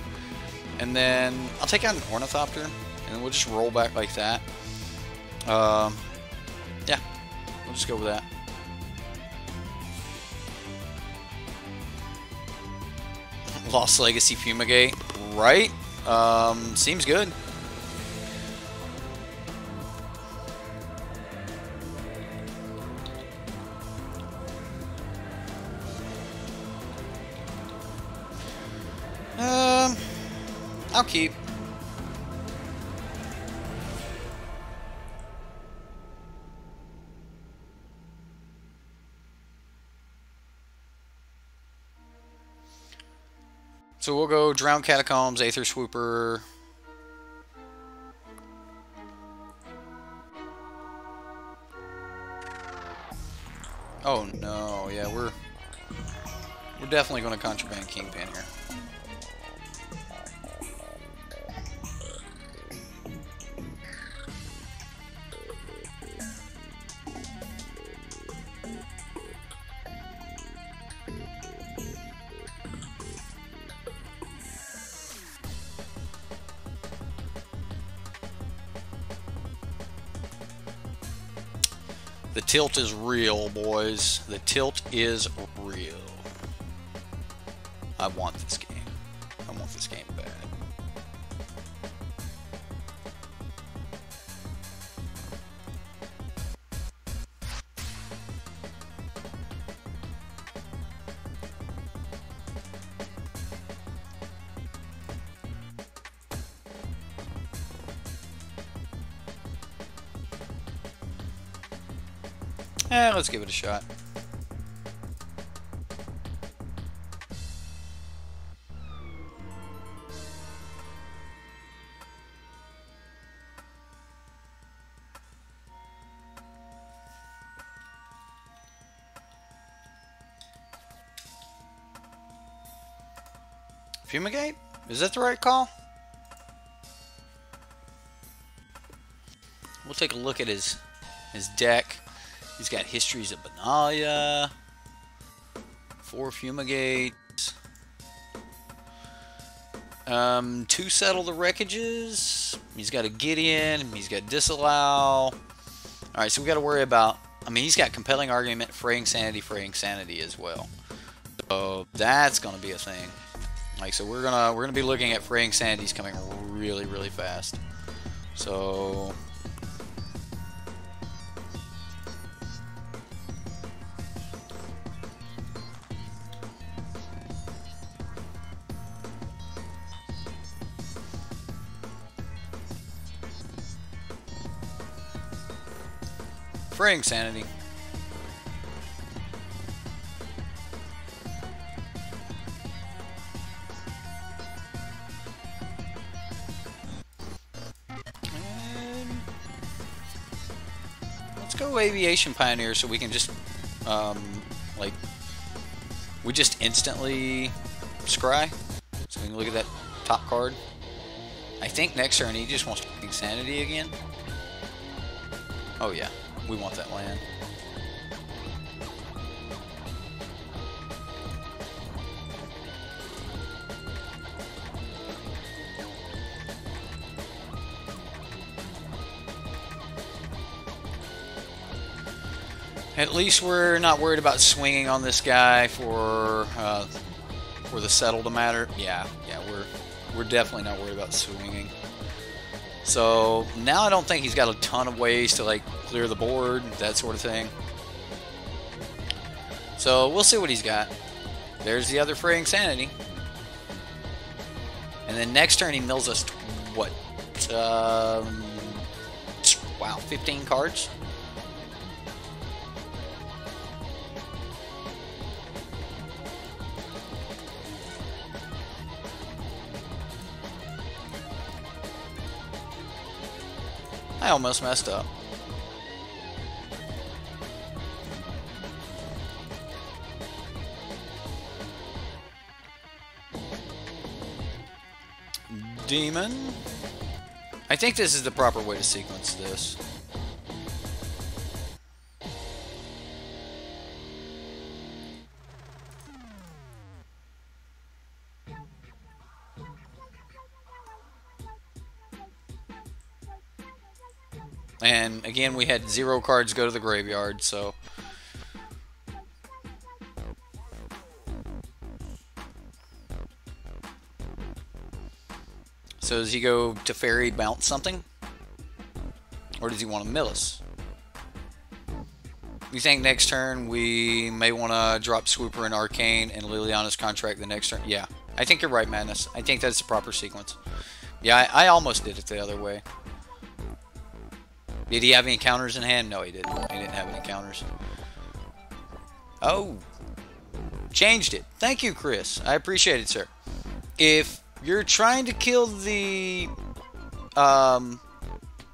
And then I'll take out an Ornithopter, and then we'll just roll back like that. Yeah, we'll just go with that. Lost Legacy Fumigate, right? Seems good. I'll keep. So we'll go Drowned Catacombs, Aether Swooper. Oh no, yeah, we're definitely going to Contraband Kingpin here. The tilt is real, boys. The tilt is real. I want this game. I want this game bad. Let's give it a shot. Fumigate? Is that the right call? We'll take a look at his deck. He's got Histories of Benalia, 4 Fumigates, 2 Settle the Wreckages. He's got a Gideon. He's got Disallow. Alright, so we got to worry about... I mean, he's got Compelling Argument, Fraying Sanity as well. So that's going to be a thing. Like, so we're gonna be looking at Fraying Sanities coming really, really fast. So... Fraying Sanity. Let's go Aviation Pioneer so we can just, like, we just instantly scry. So we can look at that top card. I think next turn he just wants to Insanity again. Oh yeah. We want that land. At least we're not worried about swinging on this guy for the settle to matter. Yeah, we're definitely not worried about swinging. So now I don't think he's got a ton of ways to like clear the board, that sort of thing. So we'll see what he's got. There's the other Fraying Sanity. And then next turn he mills us, what? Wow, 15 cards? I almost messed up. Demon. I think this is the proper way to sequence this. And again, we had 0 cards go to the graveyard, so... So does he go to Fairy, bounce something? Or does he want to mill us? You think next turn we may want to drop Swooper and Arcane and Liliana's contract the next turn? Yeah, I think you're right, Madness. I think that's the proper sequence. Yeah, I almost did it the other way. Did he have any counters in hand? No, he didn't. He didn't have any counters. Oh. Changed it. Thank you, Chris. I appreciate it, sir. If you're trying to kill the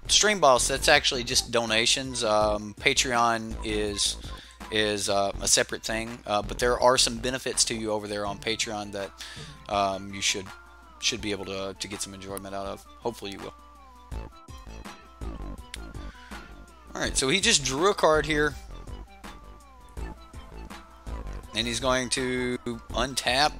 stream boss, that's actually just donations. Patreon is a separate thing, but there are some benefits to you over there on Patreon that you should be able to get some enjoyment out of. Hopefully you will. Alright, so he just drew a card here. And he's going to untap.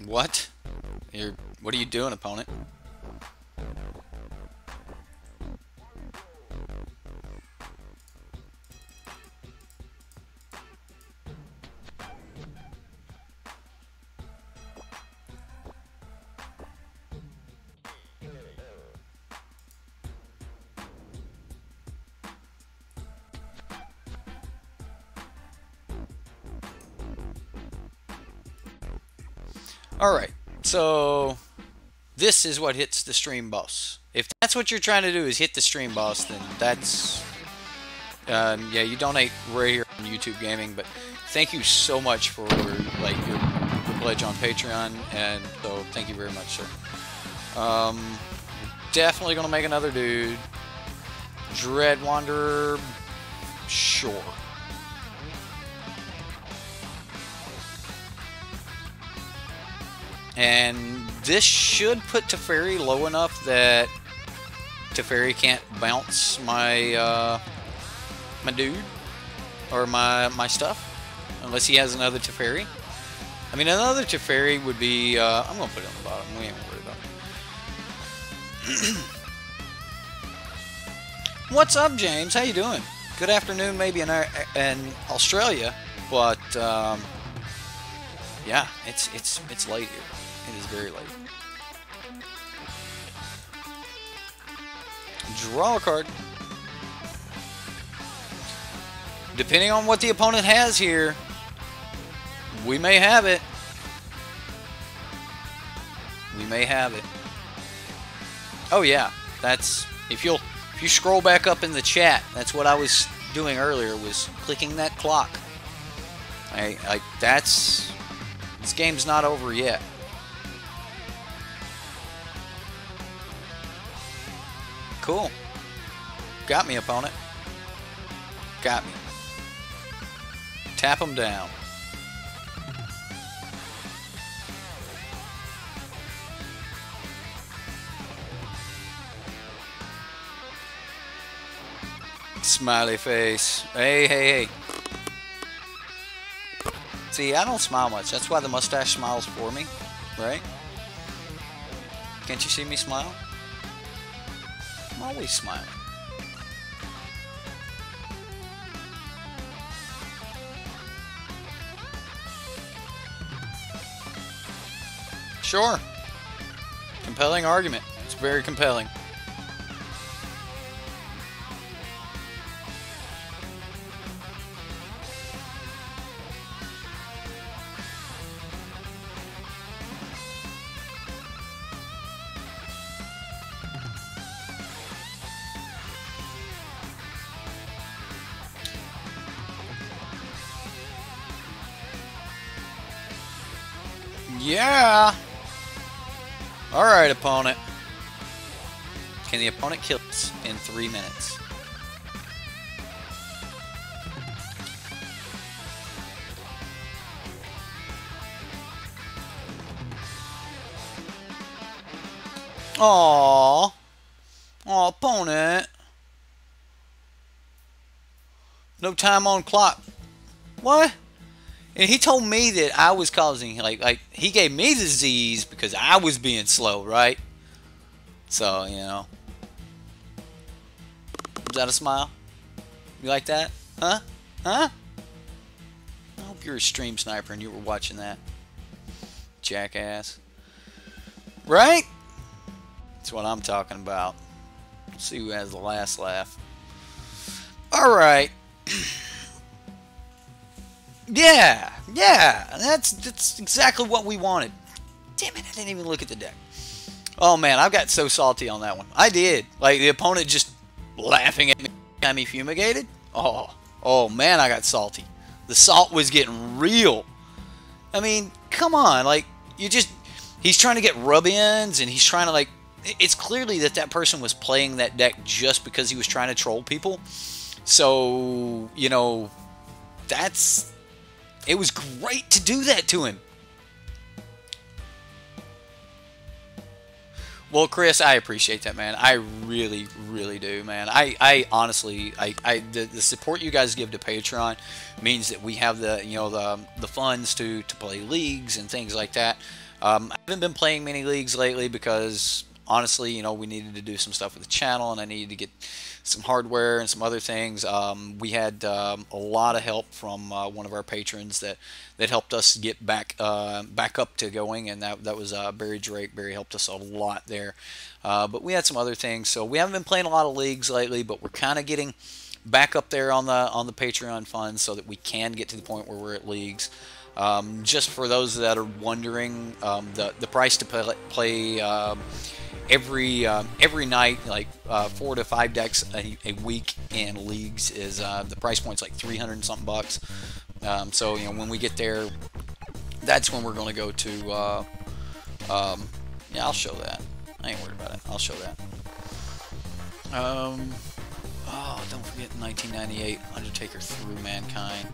What? What are you doing, opponent? Alright, so this is what hits the stream boss. If that's what you're trying to do is hit the stream boss, then that's... yeah, you donate right here on YouTube Gaming, but thank you so much for like your pledge on Patreon, and so thank you very much, sir. Definitely gonna make another dude. Dread Wanderer, sure. And this should put Teferi low enough that Teferi can't bounce my my dude or my stuff unless he has another Teferi. I mean, another Teferi would be. I'm gonna put it on the bottom. We ain't worried about it. What's up, James? How you doing? Good afternoon, maybe in Australia, but yeah, it's late here. It is very late. Draw a card. Depending on what the opponent has here, we may have it. We may have it. Oh yeah, that's if you scroll back up in the chat, that's what I was doing earlier, was clicking that clock. This game's not over yet. Cool. Got me, opponent. Got me. Tap him down. Smiley face. Hey, hey, hey. See, I don't smile much. That's why the mustache smiles for me, right? Can't you see me smile? I'm always smiling. Sure. Compelling argument. It's very compelling. Yeah. Alright, opponent. Can the opponent kill us in 3 minutes? Aww. Aw, opponent. No time on clock. What? And he told me that I was causing, like he gave me the disease because I was being slow, right? So, you know. Is that a smile? You like that? Huh? Huh? I hope you're a stream sniper and you were watching that. Jackass. Right? That's what I'm talking about. Let's see who has the last laugh. Alright. Yeah, that's exactly what we wanted. Damn it, I didn't even look at the deck. Oh man, I got so salty on that one. I did. Like the opponent just laughing at me time he fumigated. Oh man, I got salty. The salt was getting real. I mean, come on, like he's trying to get rub-ins and he's trying to it's clearly that person was playing that deck just because he was trying to troll people. So, you know, it was great to do that to him. Well, Chris, I appreciate that, man. I really, really do, man. I honestly, the support you guys give to Patreon means that we have the funds to play leagues and things like that. I haven't been playing many leagues lately because honestly, you know, we needed to do some stuff with the channel and I needed to get some hardware and some other things. We had a lot of help from one of our patrons that helped us get back up to going, and that was Barry Drake. Barry helped us a lot there. But we had some other things, so we haven't been playing a lot of leagues lately, but we're kind of getting back up there on the Patreon funds so that we can get to the point where we're at leagues. Just for those that are wondering, the price to play every night, like 4 to 5 decks a week in leagues is the price point's like 300 and something bucks. So you know, when we get there, that's when we're going to go to. Yeah, I'll show that. I ain't worried about it. I'll show that. Oh, don't forget 1998 Undertaker threw Mankind.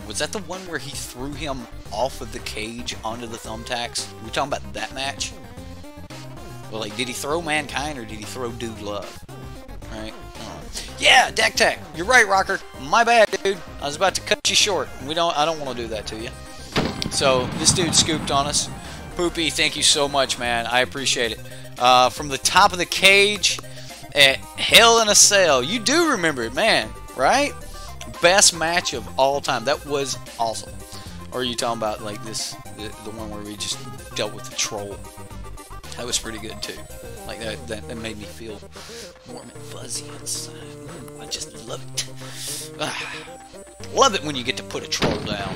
Was that the one where he threw him off of the cage onto the thumbtacks? We're talking about that match. Well, like, did he throw Mankind or did he throw Dude Love? Right? Yeah, deck tech. You're right, Rocker. My bad, dude. I was about to cut you short. I don't want to do that to you. So this dude scooped on us. Poopy, thank you so much, man. I appreciate it. From the top of the cage at Hell in a Cell. You do remember it, man, right? Best match of all time. That was awesome. Or are you talking about like the one where we just dealt with the troll? That was pretty good too. Like that made me feel warm and fuzzy inside. I just love it. Love it when you get to put a troll down.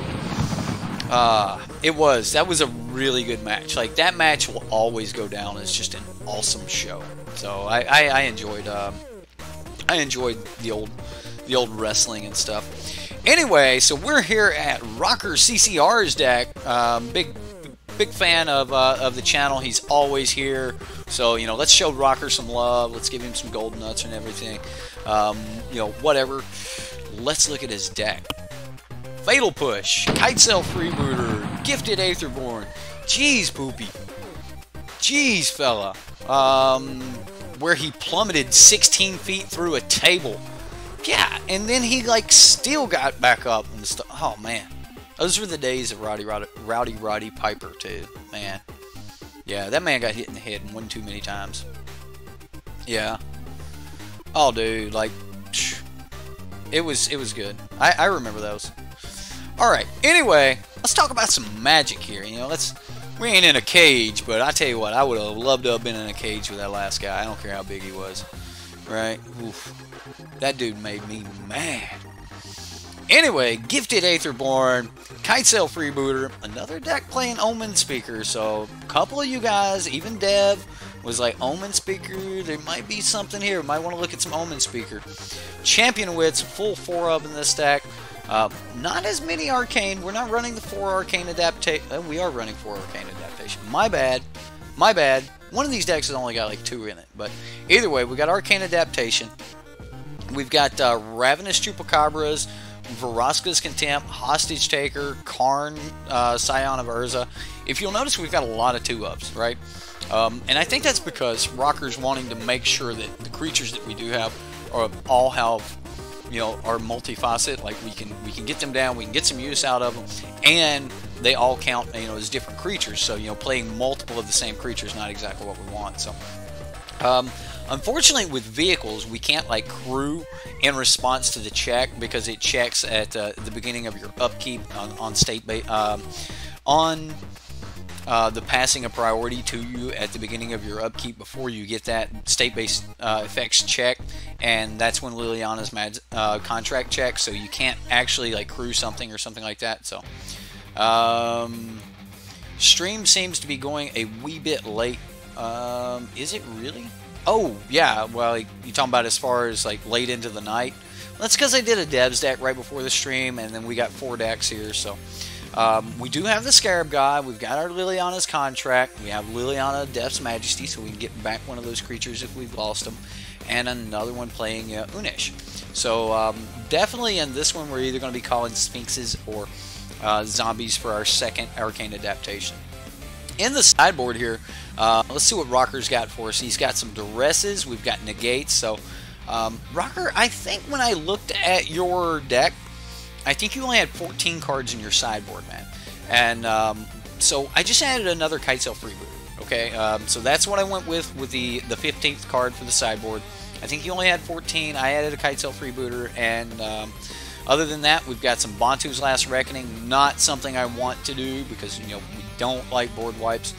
That was a really good match. Like that match will always go down as just an awesome show. So I enjoyed the old wrestling and stuff. Anyway, so we're here at Rocker CCR's deck. Big fan of the channel. He's always here. So, you know, let's show Rocker some love. Let's give him some gold nuts and everything. You know, whatever. Let's look at his deck. Fatal Push, Kite Cell Freebooter, Gifted Aetherborn. Jeez, Poopy. Jeez, fella. Where he plummeted 16 feet through a table. Yeah, and then he, like, still got back up and stuff. Oh, man. Those were the days of Rowdy Piper, too. Man. Yeah, that man got hit in the head one too many times. Yeah. Oh, dude, like, it was good. I remember those. Alright, anyway, let's talk about some magic here. You know, we ain't in a cage, but I tell you what, I would have loved to have been in a cage with that last guy. I don't care how big he was. Right? Oof. That dude made me mad. Anyway, Gifted Aetherborn, Kite Cell Freebooter, another deck playing Omen Speaker. So, a couple of you guys, even Dev, was like, Omen Speaker, there might be something here. Might want to look at some Omen Speaker. Champion Wits, full 4 of in this deck. Not as many arcane. We're not running the 4 arcane adaptation. We are running 4 arcane adaptation. My bad. My bad. One of these decks has only got like 2 in it. But either way, we got arcane adaptation. We've got Ravenous Chupacabras, Vraska's Contempt, Hostage Taker, Karn, Scion of Urza. If you'll notice, we've got a lot of 2-ups, right? And I think that's because Rocker's wanting to make sure that the creatures that we do have all have, you know, are multifaceted. Like we can get them down, we can get some use out of them, and they all count, you know, as different creatures. So, you know, playing multiple of the same creature is not exactly what we want. So, unfortunately, with vehicles, we can't like crew in response to the check because it checks at the beginning of your upkeep on state the passing a priority to you at the beginning of your upkeep before you get that state-based effects check, and that's when Liliana's contract checks. So you can't actually like crew something or something like that. So stream seems to be going a wee bit late. Is it really? Oh yeah, well, you're talking about as far as like late into the night. Well, that's because I did a devs deck right before the stream, and then we got 4 decks here. So we do have the Scarab guy. We've got our Liliana's contract. We have Liliana Death's Majesty, so we can get back one of those creatures if we've lost them, and another one playing Unish. So definitely in this one, we're either going to be calling Sphinxes or zombies for our second arcane adaptation. In the sideboard here, let's see what Rocker's got for us. He's got some duresses. We've got negates. So, Rocker, I think when I looked at your deck, I think you only had 14 cards in your sideboard, man. And so I just added another Kitesail Freebooter. Okay, so that's what I went with the 15th card for the sideboard. I think you only had 14. I added a Kitesail Freebooter, and other than that, we've got some Bantu's Last Reckoning. Not something I want to do because, you know, we don't like board wipes.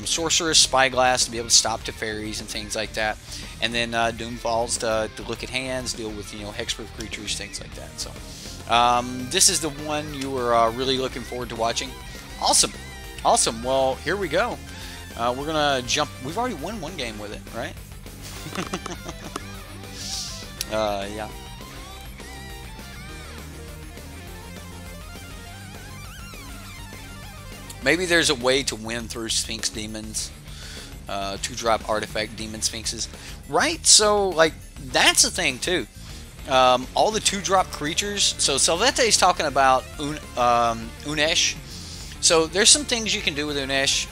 Sorcerer's Spyglass to be able to stop Teferis and things like that. And then Doomfalls to look at hands, deal with, you know, hexproof creatures, things like that. So this is the one you were really looking forward to watching. Awesome. Awesome. Well, here we go. We're going to jump. We've already won 1 game with it, right? Yeah. Maybe there's a way to win through Sphinx Demons, 2-drop artifact Demon Sphinxes, right? So, like, that's the thing, too. All the 2-drop creatures, so Salvette's talking about Unesh. So, there's some things you can do with Unesh.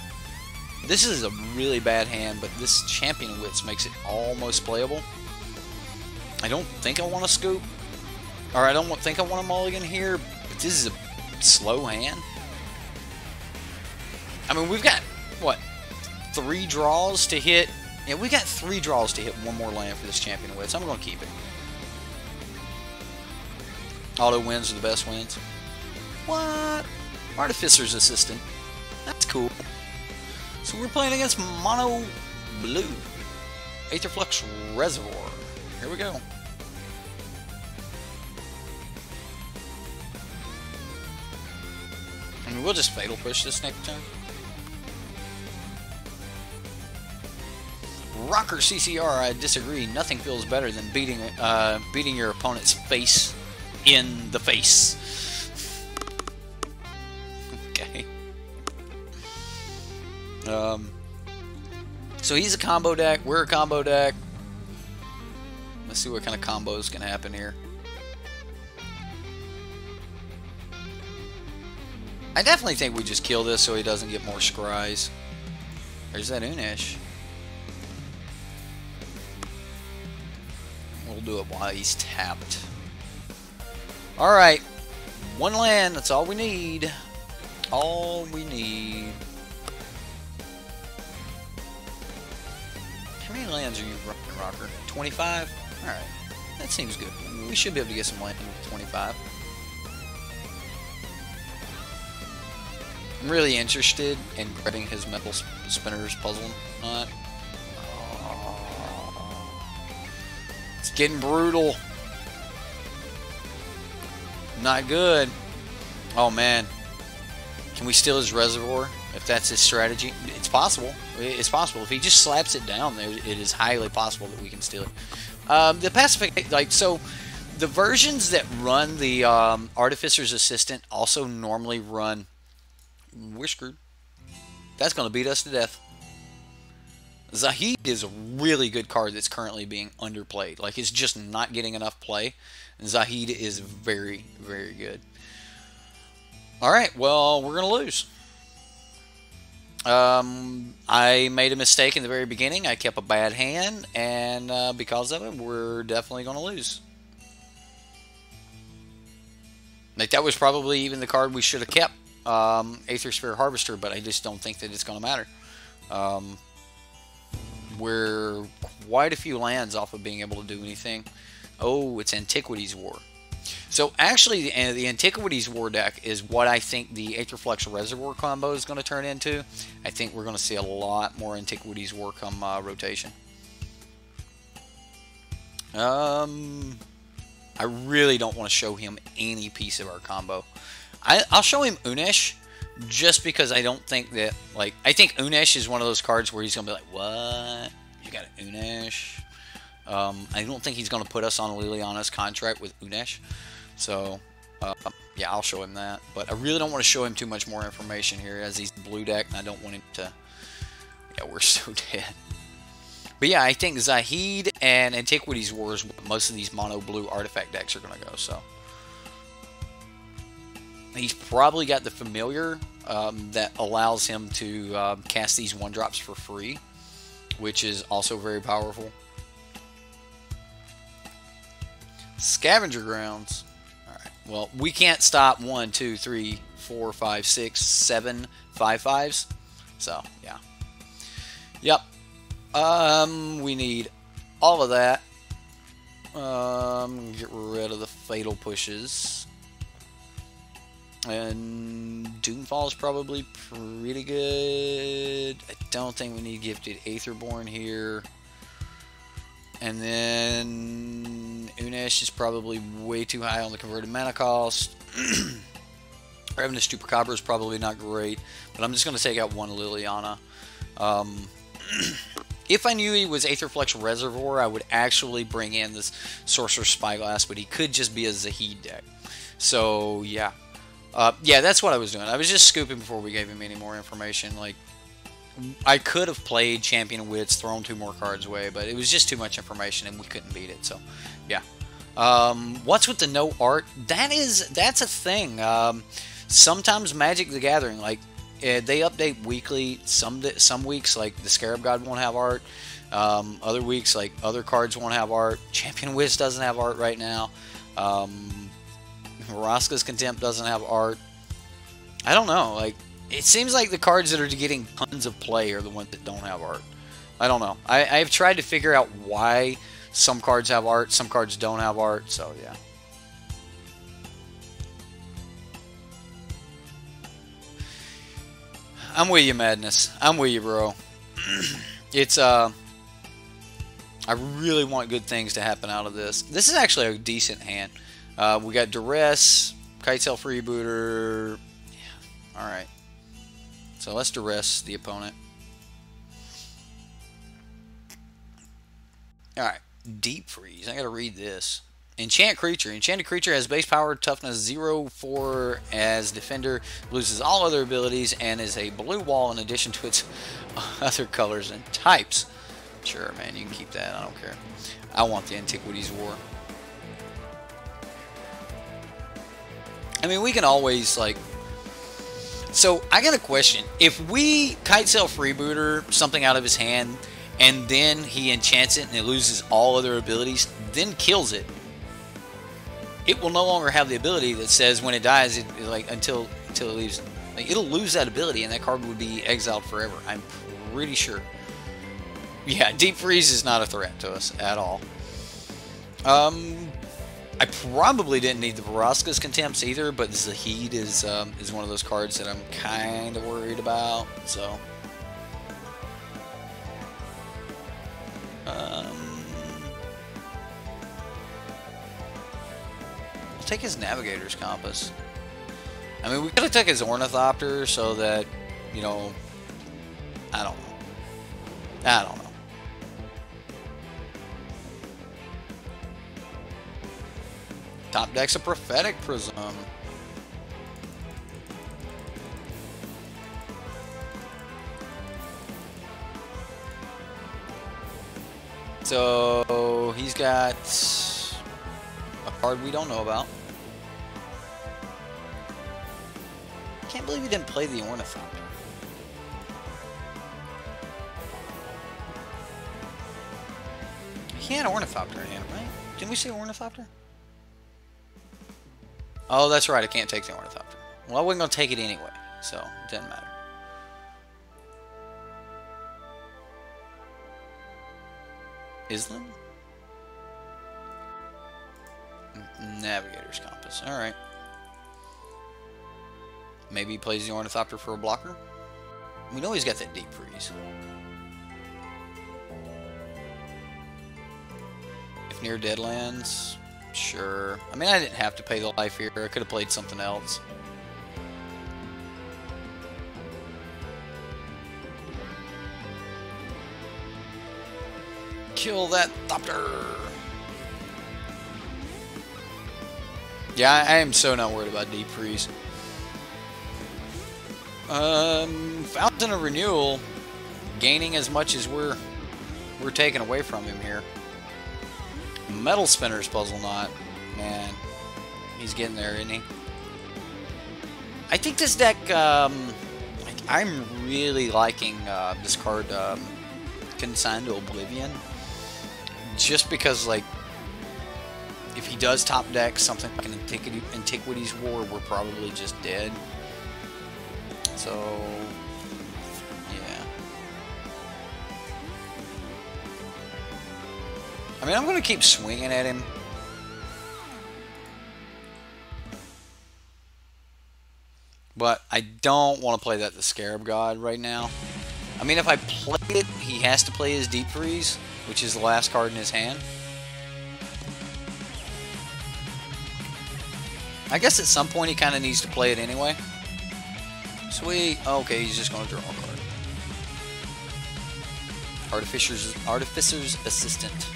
This is a really bad hand, but this Champion Wits makes it almost playable. I don't think I want to scoop, or I don't think I want a mulligan here, but this is a slow hand. I mean, we've got, what, 3 draws to hit? Yeah, we got 3 draws to hit 1 more land for this Champion of Wits. I'm going to keep it. Auto wins are the best wins. What? Artificer's Assistant. That's cool. So we're playing against Mono Blue. Aetherflux Reservoir. Here we go. I mean, we'll just Fatal Push this next turn. Rocker CCR, I disagree. Nothing feels better than beating your opponent's face in the face. Okay. So he's a combo deck. We're a combo deck. Let's see what kind of combos can happen here. I definitely think we just kill this so he doesn't get more scries. There's that Unish. We'll do it while he's tapped. Alright. 1 land. That's all we need. All we need. How many lands are you running, Rocker? 25? Alright. That seems good. We should be able to get some land with 25. I'm really interested in getting his Metal Spinners puzzle knot. It's getting brutal. Not good. Oh man. Can we steal his reservoir? If that's his strategy? It's possible. It's possible. If he just slaps it down there, it is highly possible that we can steal it. The pacific, like, so The versions that run the Artificer's Assistant also normally run... We're screwed. That's going to beat us to death. Zahid is a really good card that's currently being underplayed. Like, it's just not getting enough play. And Zahid is very, very good. Alright, well, we're going to lose. I made a mistake in the very beginning. I kept a bad hand, and because of it, we're definitely going to lose. Like, that was probably even the card we should have kept, Aether Sphere Harvester, but I just don't think that it's going to matter. We're quite a few lands off of being able to do anything. Oh, it's Antiquities War. So actually, the Antiquities War deck is what I think the Aetherflux Reservoir combo is going to turn into. I think we're going to see a lot more Antiquities War come rotation. I really don't want to show him any piece of our combo. I'll show him Unesh, just because I don't think that, like, I think Unesh is one of those cards where he's going to be like, what? You got an Unesh? I don't think he's going to put us on Liliana's contract with Unesh. So, yeah, I'll show him that. But I really don't want to show him too much more information here, as he's blue deck, and I don't want him to... Yeah, we're so dead. But yeah, I think Zahid and Antiquities War is what most of these mono blue artifact decks are going to go, so... He's probably got the familiar that allows him to cast these 1-drops for free, which is also very powerful. Scavenger Grounds. Alright, well, we can't stop 1, 2, 3, 4, 5, 6, 7 5/5s. So, yeah. Yep. We need all of that. Get rid of the Fatal Pushes. And Doomfall is probably pretty good. I don't think we need Gifted Aetherborn here. And then Unesh is probably way too high on the converted mana cost. Ravenous Chupacabra is probably not great, but I'm just going to take out one Liliana. If I knew he was Aetherflux Reservoir, I would actually bring in this Sorcerer's Spyglass, but he could just be a Zahid deck. So, yeah. Yeah, that's what I was doing. I was just scooping before we gave him any more information. Like, I could have played Champion of Wits, thrown 2 more cards away, but it was just too much information and we couldn't beat it. So, yeah. What's with the no art? That's a thing. Sometimes Magic the Gathering, like, they update weekly. Some weeks, like the Scarab God won't have art. Other weeks, like other cards won't have art. Champion of Wits doesn't have art right now. Vraska's Contempt doesn't have art. I don't know. Like, it seems like the cards that are getting tons of play are the ones that don't have art. I don't know. I've tried to figure out why some cards have art, some cards don't have art. So yeah. I'm with you, Madness. I'm with you, bro. It's I really want good things to happen out of this. This is actually a decent hand. We got Duress, Kitesail Freebooter. Yeah. Alright. So let's Duress the opponent. Alright. Deep Freeze. I gotta read this. Enchant Creature. Enchanted creature has base power, toughness 0/4 as defender, loses all other abilities, and is a blue wall in addition to its other colors and types. Sure, man, you can keep that. I don't care. I want the Antiquities War. I mean, we can always, like... So, I got a question. If we Kitesail Freebooter something out of his hand, and then he enchants it and it loses all other abilities, then kills it, it will no longer have the ability that says when it dies, like until it leaves. Like, it'll lose that ability, and that card would be exiled forever. I'm pretty sure. Yeah, Deep Freeze is not a threat to us at all. I probably didn't need the Vraska's Contempts either, but Zahid is one of those cards that I'm kind of worried about. So, I'll take his Navigator's Compass. I mean, we could have took his Ornithopter so that, you know, I don't know. I don't know. Top deck's a Prophetic Prism. So he's got a card we don't know about. Can't believe he didn't play the Ornithopter. He had Ornithopter in hand, right? Didn't we say Ornithopter? Oh, that's right. I can't take the Ornithopter. Well, I wasn't going to take it anyway, so it didn't matter. Island? Navigator's Compass. Alright. Maybe he plays the Ornithopter for a blocker. We know he's got that deep freeze. If near Deadlands, sure. I mean, I didn't have to pay the life here. I could have played something else. Kill that Thopter. Yeah, I am so not worried about deep freeze. Fountain of Renewal, gaining as much as we're taking away from him here. Metal Spinner's Puzzle Knot, man, he's getting there, isn't he? I think this deck, I'm really liking this card, Consigned to Oblivion. Just because, like, if he does top deck something like an Antiquities War, we're probably just dead. So, yeah. I mean, I'm going to keep swinging at him. But I don't want to play that the Scarab God right now. I mean, if I play it, he has to play his Deep Freeze, which is the last card in his hand. I guess at some point he kind of needs to play it anyway. Sweet. Okay, he's just going to draw a card. Artificer's Assistant.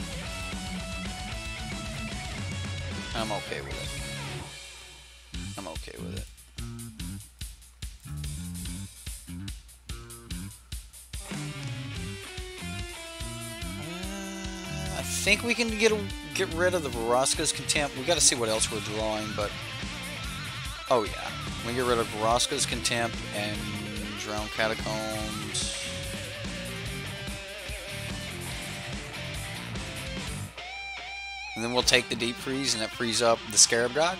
I'm okay with it. I'm okay with it. I think we can get rid of the Vraska's Contempt. We got to see what else we're drawing, but oh yeah, we get rid of Vraska's Contempt and Drowned Catacombs. And then we'll take the Deep Freeze, and that frees up the Scarab God.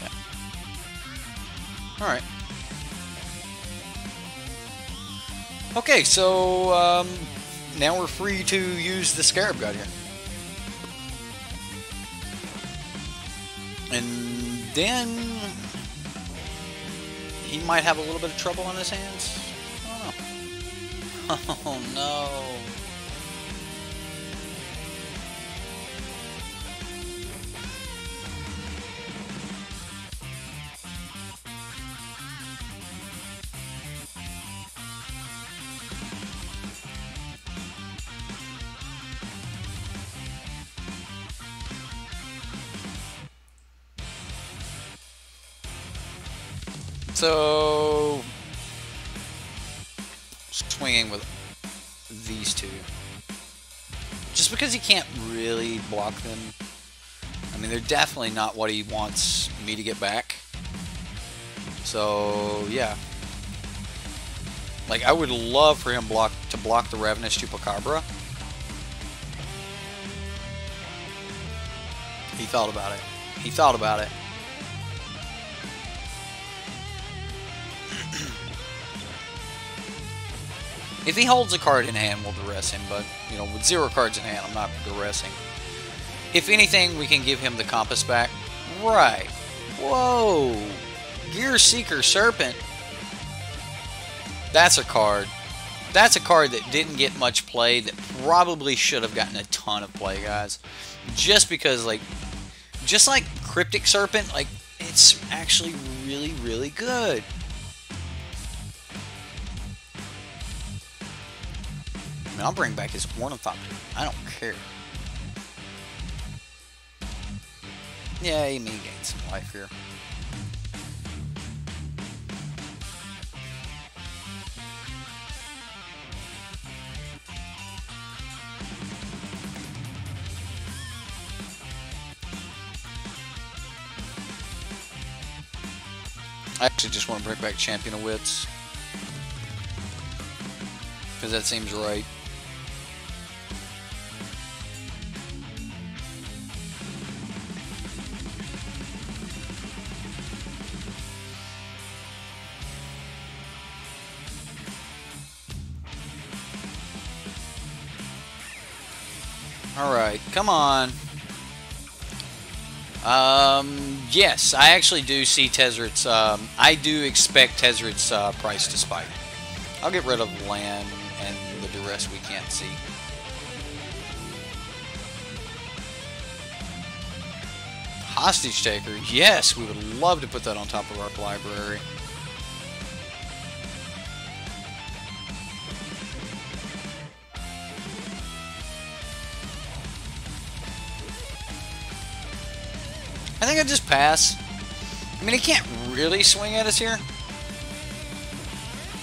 Yeah. All right. Okay, so now we're free to use the Scarab God here. And then he might have a little bit of trouble on his hands. I don't know. Oh no. So, swinging with these two. Just because he can't really block them. I mean, they're definitely not what he wants me to get back. So, yeah. Like, I would love for him to block the Ravenous Chupacabra. He thought about it. He thought about it. If he holds a card in hand, we'll duress him, but, you know, with 0 cards in hand, I'm not duressing. If anything, we can give him the Compass back. Right. Whoa. Gear Seeker Serpent. That's a card. That's a card that didn't get much play, that probably should have gotten a ton of play, guys. Just because, like, just like Cryptic Serpent, like, it's actually really, really good. mean, I'll bring back his ornithopter. I don't care. Yeah, he may gain some life here. I actually just want to bring back Champion of Wits, because that seems right. Alright, come on. Yes, I actually do see Tezzeret's, I do expect Tezzeret's price to spike. I'll get rid of land and the duress we can't see. Hostage Taker, yes, we would love to put that on top of our library. I think I just pass. I mean, he can't really swing at us here.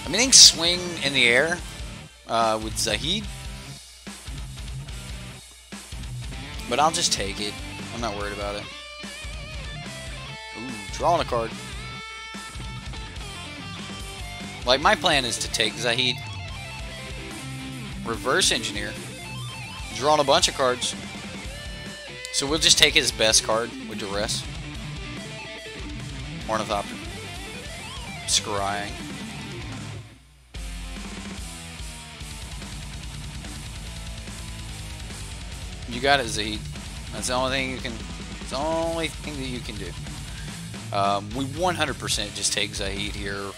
I mean, he can swing in the air with Zahid. But I'll just take it. I'm not worried about it. Ooh, drawing a card. Like, my plan is to take Zahid, reverse engineer, drawing a bunch of cards. So we'll just take his best card with duress. Ornithopter. Scrying. You got it, Zahid. That's the only thing you can. It's the only thing that you can do. We 100% just take Zahid here.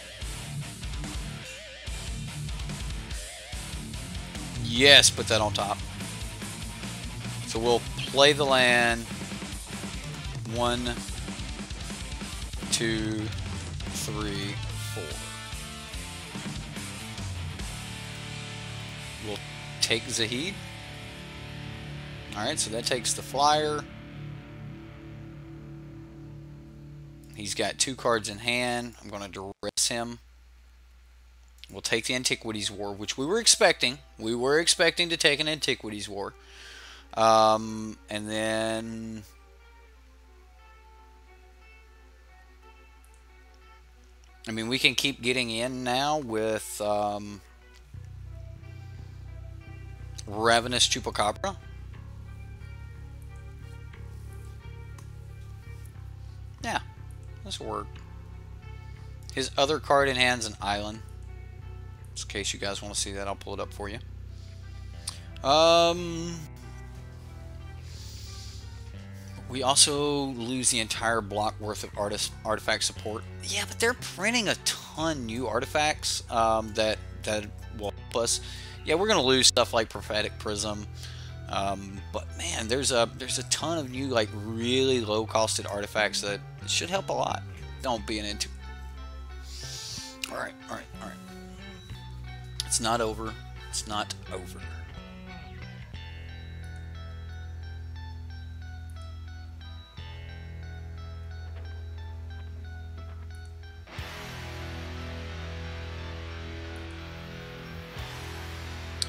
Yes, put that on top. So we'll play the land. 1, 2, 3, 4. We'll take Zahid. Alright, so that takes the flyer. He's got 2 cards in hand. I'm going to duress him. We'll take the Antiquities War, which we were expecting. We were expecting to take an Antiquities War. And then I mean, we can keep getting in now with Ravenous Chupacabra. Yeah, this will work. His other card in hand's an island. Just in case you guys want to see that, I'll pull it up for you. We also lose the entire block worth of artifact support. Yeah, but they're printing a ton new artifacts that will help us. Yeah, we're gonna lose stuff like Prophetic Prism, but man, there's a ton of new, like, really low costed artifacts that should help a lot. Don't be an into. All right. It's not over. It's not over.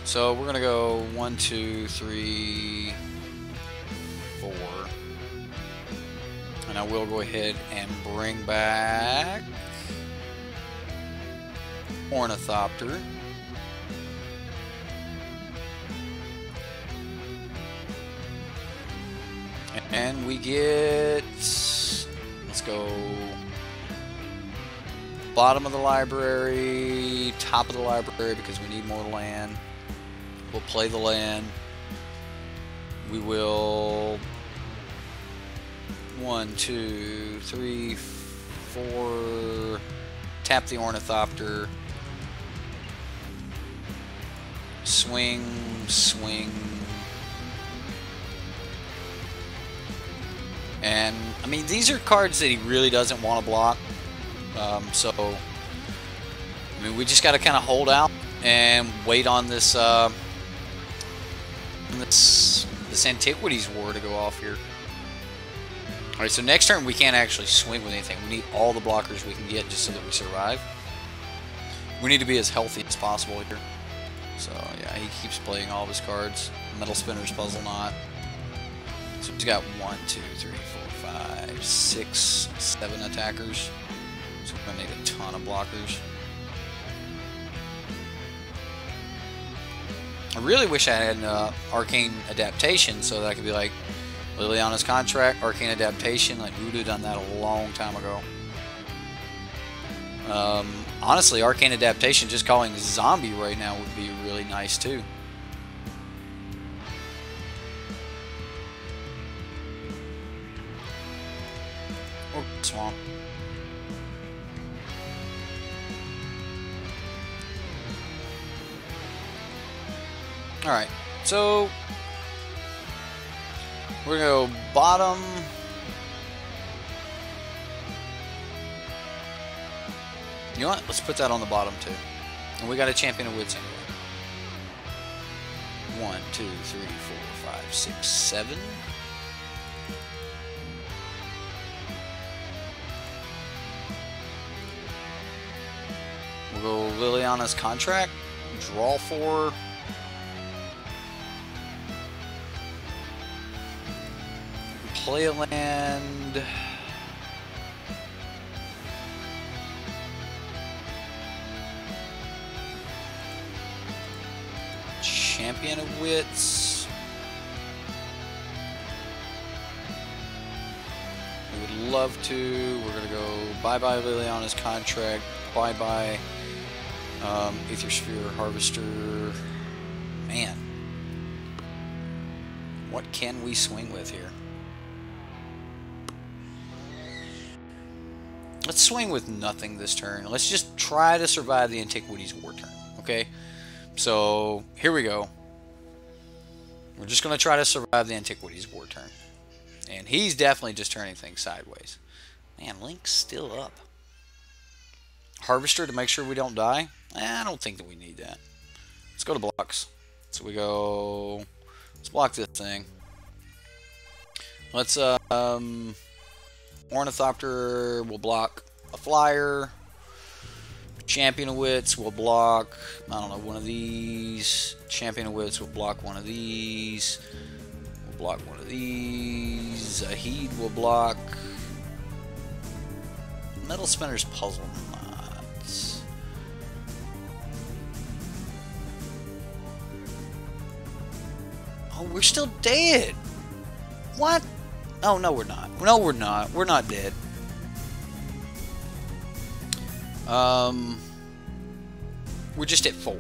So we're gonna go 1, 2, 3, 4, and I will go ahead and bring back Ornithopter. And we get, let's go bottom of the library, top of the library, because we need more land. We'll play the land. We will 1, 2, 3, 4, tap the Ornithopter, swing, and I mean, these are cards that he really doesn't want to block, so I mean, we just got to kind of hold out and wait on this And this Antiquities War to go off here. Alright, so next turn we can't actually swing with anything. We need all the blockers we can get just so that we survive. We need to be as healthy as possible here. So, yeah, he keeps playing all of his cards. Metal Spinner's Puzzle Knot. So he's got 1, 2, 3, 4, 5, 6, 7 attackers. So we're going to need a ton of blockers. I really wish I had an Arcane Adaptation so that I could be like, Liliana's Contract, Arcane Adaptation. Like, we would have done that a long time ago. Honestly, Arcane Adaptation, just calling Zombie right now would be really nice too. Or Swamp. Alright, so we're going to go bottom. You know what? Let's put that on the bottom too. And we got a Champion of Wits anyway. 1, 2, 3, 4, 5, 6, 7. We'll go Liliana's Contract. Draw 4. Play a land. Champion of Wits. We would love to. We're gonna go bye-bye Liliana's Contract. Bye-bye Aether Sphere Harvester. Man. What can we swing with here? Let's swing with nothing this turn. Let's just try to survive the Antiquities War turn, okay? So, here we go. We're just going to try to survive the Antiquities War turn. And he's definitely just turning things sideways. Man, Link's still up. Harvester to make sure we don't die? I don't think that we need that. Let's go to blocks. So we go... Let's block this thing. Let's, Ornithopter will block a flyer. Champion of Wits will block, I don't know, one of these. Champion of Wits will block one of these. We'll block one of these. Zahid will block. Metal Spinner's Puzzle Knots. Oh, we're still dead. What? Oh, no, we're not. No, we're not. We're not dead. We're just at 4.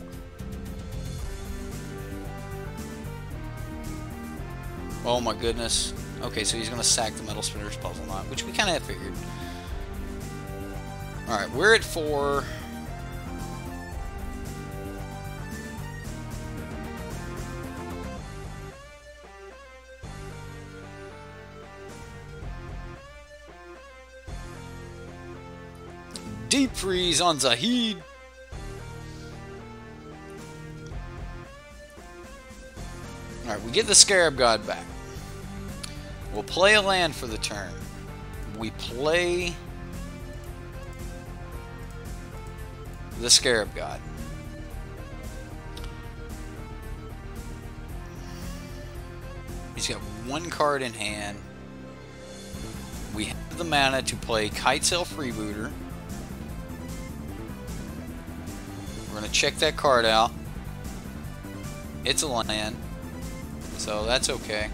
Oh my goodness. Okay, so he's going to sack the Metal Spinner's Puzzle Knot, which we kind of figured. Alright, we're at 4. Deep Freeze on Zahid. Alright, we get the Scarab God back. We'll play a land for the turn. We play the Scarab God. He's got 1 card in hand. We have the mana to play Kitesail Freebooter. We're going to check that card out. It's a land, so that's okay.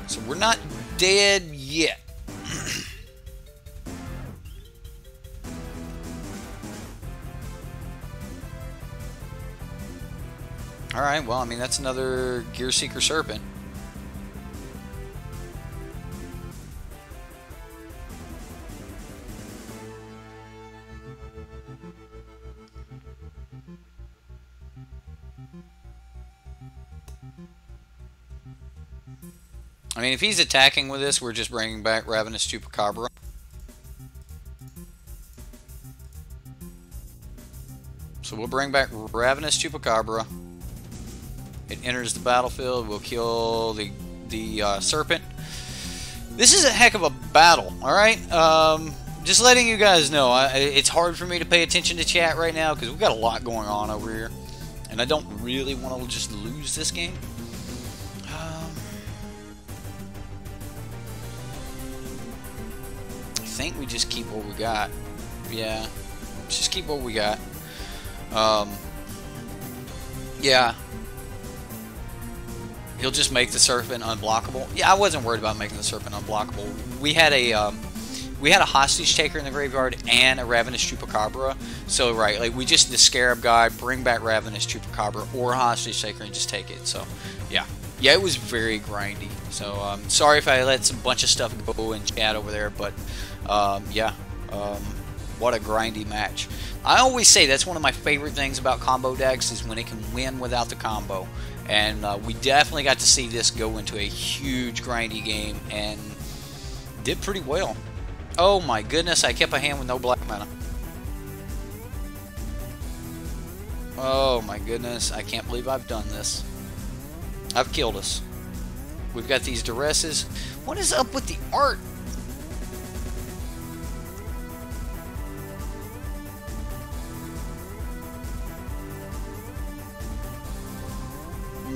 So we're not dead yet. Alright, well, I mean, that's another Gear Seeker Serpent. I mean, if he's attacking with this, we're just bringing back Ravenous Chupacabra. So we'll bring back Ravenous Chupacabra. It enters the battlefield. We'll kill the Serpent. This is a heck of a battle, alright? Just letting you guys know, it's hard for me to pay attention to chat right now because we've got a lot going on over here. And I don't really want to just lose this game. I think we just keep what we got. Yeah, just keep what we got. Yeah. He'll just make the Serpent unblockable. Yeah, I wasn't worried about making the Serpent unblockable. We had a hostage taker in the graveyard and a Ravenous Chupacabra. So right, like we just the Scarab guy, bring back Ravenous Chupacabra or hostage taker and just take it. So yeah, it was very grindy. So sorry if I let some bunch of stuff go in chat over there, but yeah, what a grindy match. I always say that's one of my favorite things about combo decks is when it can win without the combo. And we definitely got to see this go into a huge grindy game and did pretty well. Oh my goodness, I kept a hand with no black mana. Oh my goodness, I can't believe I've done this. I've killed us. We've got these duresses. What is up with the art?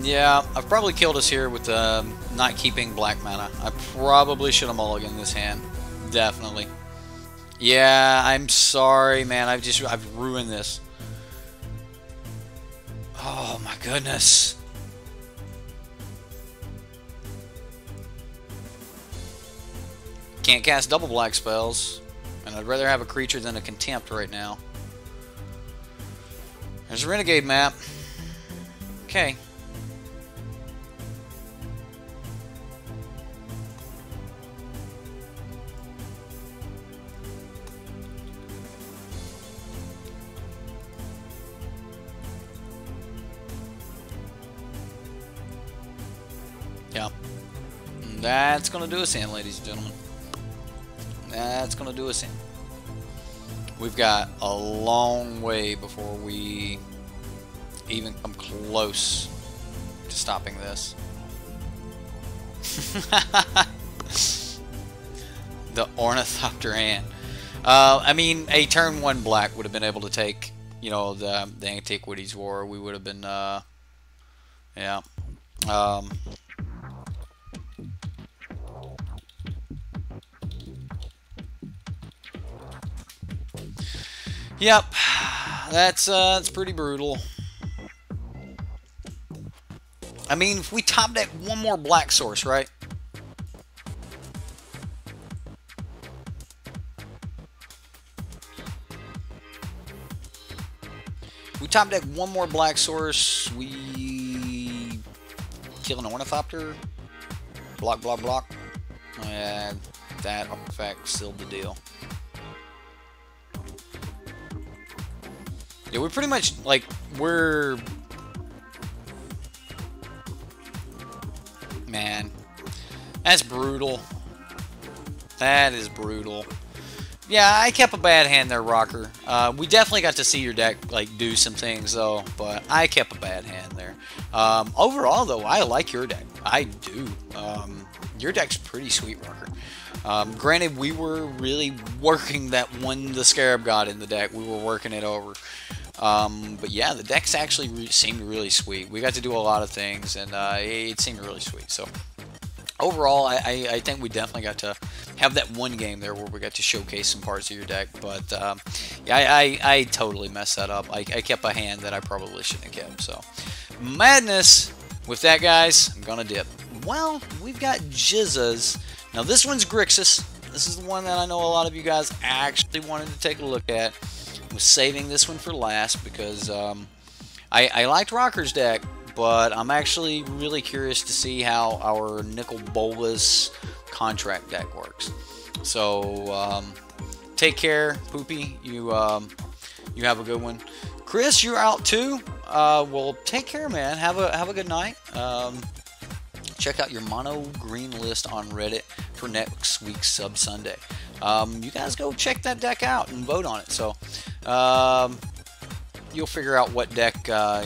Yeah, I've probably killed us here with not keeping black mana. I probably should have mulliganed this hand. Definitely. Yeah, I'm sorry, man. I've ruined this. Oh my goodness. Can't cast double black spells, and I'd rather have a creature than a contempt right now. There's a renegade map. Okay. Yeah. That's going to do us in, ladies and gentlemen. That's going to do us in. We've got a long way before we even come close to stopping this. The Ornithopter Ant. I mean, a turn 1 black would have been able to take, you know, the Antiquities War. We would have been, yeah. Yep, that's pretty brutal. I mean, if we top deck one more black source, right? We top deck one more black source, we kill an Ornithopter. Block, block, block. And that artifact sealed the deal. Yeah, we're pretty much, like, man, that's brutal. That is brutal. Yeah, I kept a bad hand there, Rocker. We definitely got to see your deck, like, do some things, though, but I kept a bad hand there. Overall, though, I like your deck. I do. Your deck's pretty sweet, Rocker. Granted, we were really working that one the Scarab got in the deck. We were working it over. But yeah, the decks actually seemed really sweet. We got to do a lot of things, and it seemed really sweet. So overall, I think we definitely got to have that one game there where we got to showcase some parts of your deck. But yeah, I totally messed that up. I kept a hand that I probably shouldn't have kept. So madness. With that, guys, I'm gonna dip. Well, we've got Jizzas. Now this one's Grixis. This is the one that I know a lot of you guys actually wanted to take a look at. I was saving this one for last because I liked Rocker's deck, but I'm actually really curious to see how our Nicol Bolas contract deck works. So take care, Poopy. You have a good one. Chris, you're out too. Well, take care, man. Have a good night. Check out your mono green list on Reddit for next week's Subsunday. You guys go check that deck out and vote on it. So, you'll figure out what deck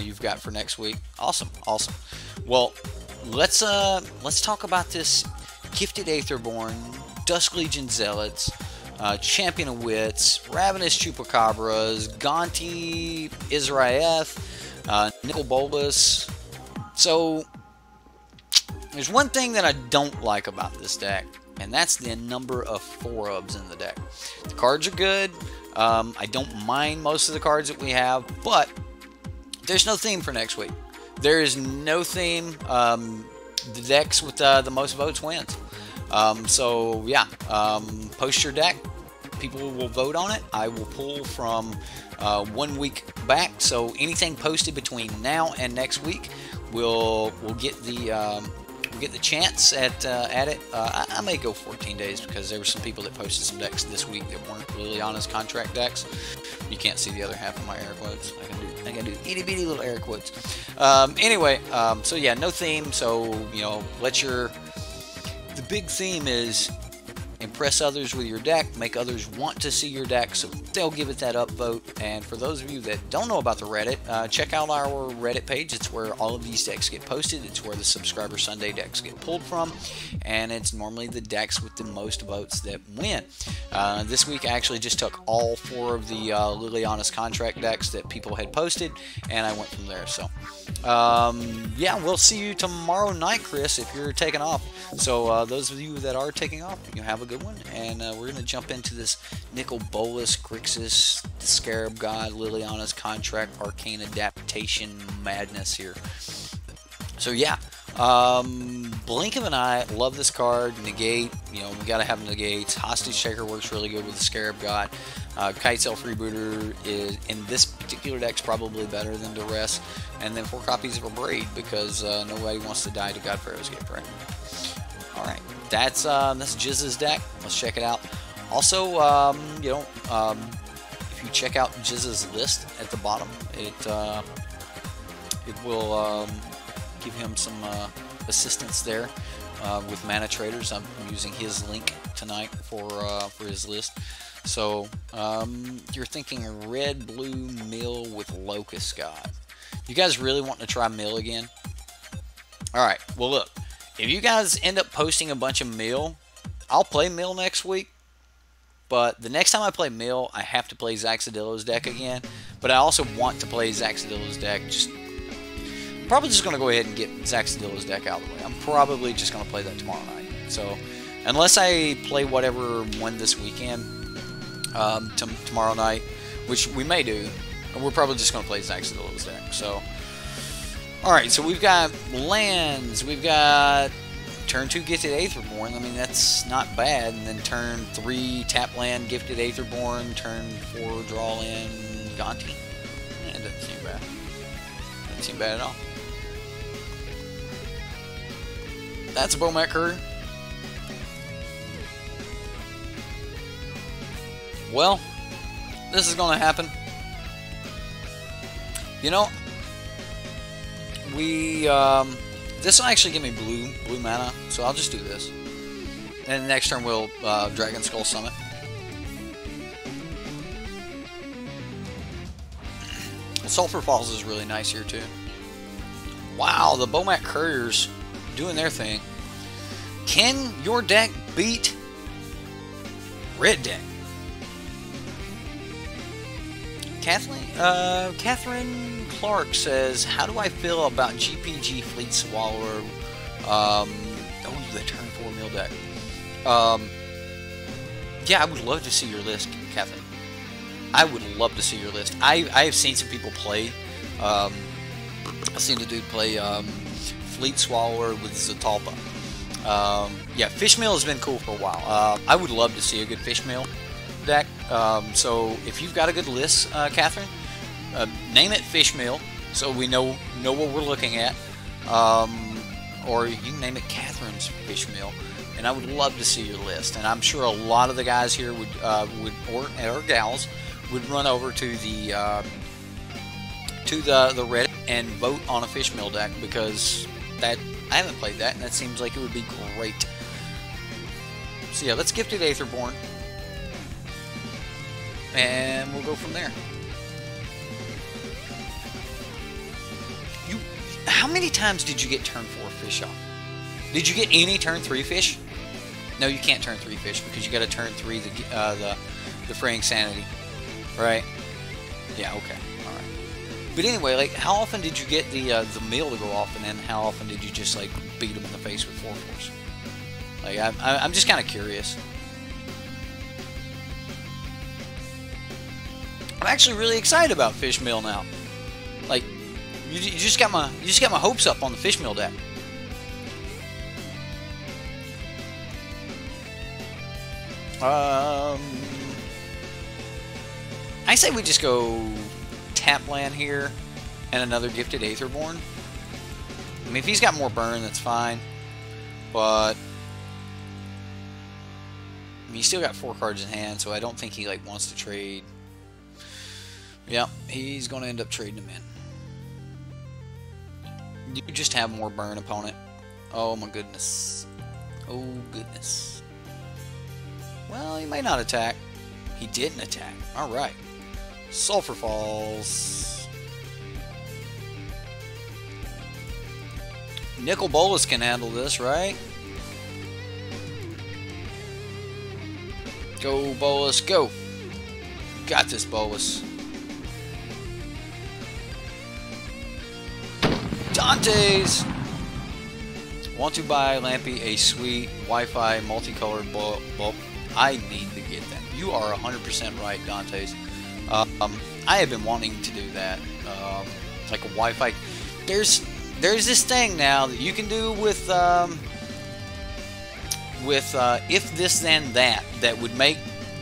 you've got for next week. Awesome, awesome. Well, let's talk about this Gifted Aetherborn, Dusk Legion Zealots, Champion of Wits, Ravenous Chupacabras, Gonti, Israeth, Nicol Bolas. So there's one thing that I don't like about this deck, and that's the number of 4-ubs in the deck. The cards are good. I don't mind most of the cards that we have, but there's no theme for next week. There is no theme. The decks with the most votes wins. So yeah, post your deck. People will vote on it. I will pull from 1 week back. So anything posted between now and next week will get the chance at it. I may go 14 days because there were some people that posted some decks this week that weren't Liliana's contract decks. You can't see the other half of my air quotes. I can do itty bitty little air quotes. Anyway, so yeah, no theme. So the big theme is impress others with your deck, make others want to see your deck, so they'll give it that upvote. And for those of you that don't know about the Reddit, check out our Reddit page. It's where all of these decks get posted. It's where the Subscriber Sunday decks get pulled from, and it's normally the decks with the most votes that win. This week I actually just took all 4 of the Liliana's contract decks that people had posted, and I went from there. So yeah, we'll see you tomorrow night, Chris, if you're taking off. So those of you that are taking off, you have a good one, and we're going to jump into this Nicol Bolas, Grixis, the Scarab God, Liliana's contract, Arcane Adaptation madness here. So yeah, blink of an eye, love this card. Negate, we got to have negates. Hostage Taker works really good with the Scarab God. Kite's Elf Rebooter is, in this particular deck's probably better than the rest. And then 4 copies of a Braid, because nobody wants to die to God Pharaoh's Gift, right? Alright, that's Jizz's deck. Let's check it out. Also, if you check out Jizz's list at the bottom, it will give him some assistance there with manatraders. I'm using his link tonight for his list. So you're thinking red, blue, mill with Locust God. You guys really want to try mill again? Alright, well look, if you guys end up posting a bunch of mill, I'll play mill next week. But the next time I play mill, I have to play Zaxxadillo's deck again. But I also want to play Zaxxadillo's deck. I'm probably just going to go ahead and get Zaxxadillo's deck out of the way. I'm probably just going to play that tomorrow night. So, unless I play whatever won this weekend tomorrow night, which we may do, we're probably just going to play Zaxxadillo's deck. So, alright, so we've got lands. We've got turn 2 Gifted Aetherborn. I mean, that's not bad. And then turn 3 tap land Gifted Aetherborn. Turn 4 draw in Gonti. It doesn't seem bad. Doesn't seem bad at all. That's a Bomat Courier. Well, this is going to happen. This will actually give me blue mana, so I'll just do this. And next turn we'll Dragon Skull Summit. Sulphur Falls is really nice here too. Wow, the Bomat Couriers doing their thing. Can your deck beat red deck? Catherine Clark says, how do I feel about GPG Fleet Swallower? The turn 4 mill deck. Yeah, I would love to see your list, Catherine. I would love to see your list. I have seen some people play. I've seen a dude play Fleet Swallower with Zatalpa. Yeah, Fishmail has been cool for a while. I would love to see a good Fishmail deck. So if you've got a good list, Catherine, name it Fishmail so we know what we're looking at. Or you can name it Catherine's Fishmail, and I would love to see your list. And I'm sure a lot of the guys here would or gals would run over to the Reddit and vote on a Fishmail deck, because I haven't played that, and that seems like it would be great. So yeah, let's Gifted Aetherborn, and we'll go from there. How many times did you get turn 4 fish off? Did you get any turn 3 fish? No, you can't turn 3 fish because you got to turn 3 the fraying sanity, right? Yeah, okay, all right. But anyway, like, how often did you get the meal to go off, and then how often did you just like beat them in the face with 4/4s? Like, I'm just kind of curious. I'm actually really excited about fish meal now. Like, you just got my hopes up on the fish meal deck. I say we just go tap land here and another gifted Aetherborn. I mean, if he's got more burn, that's fine. But I mean, he's still got 4 cards in hand, so I don't think he like wants to trade. Yeah, he's going to end up trading him in. You just have more burn, opponent. Oh my goodness. Oh goodness. Well, he may not attack. He didn't attack. Alright. Sulfur Falls. Nicol Bolas can handle this, right? Go, Bolas, go. Got this, Bolas. Dante's! Want to buy Lampy a sweet Wi-Fi multicolored bulb? I need to get them. You are 100% right, Dante's. I have been wanting to do that. Like a Wi-Fi. There's this thing now that you can do with if this then that would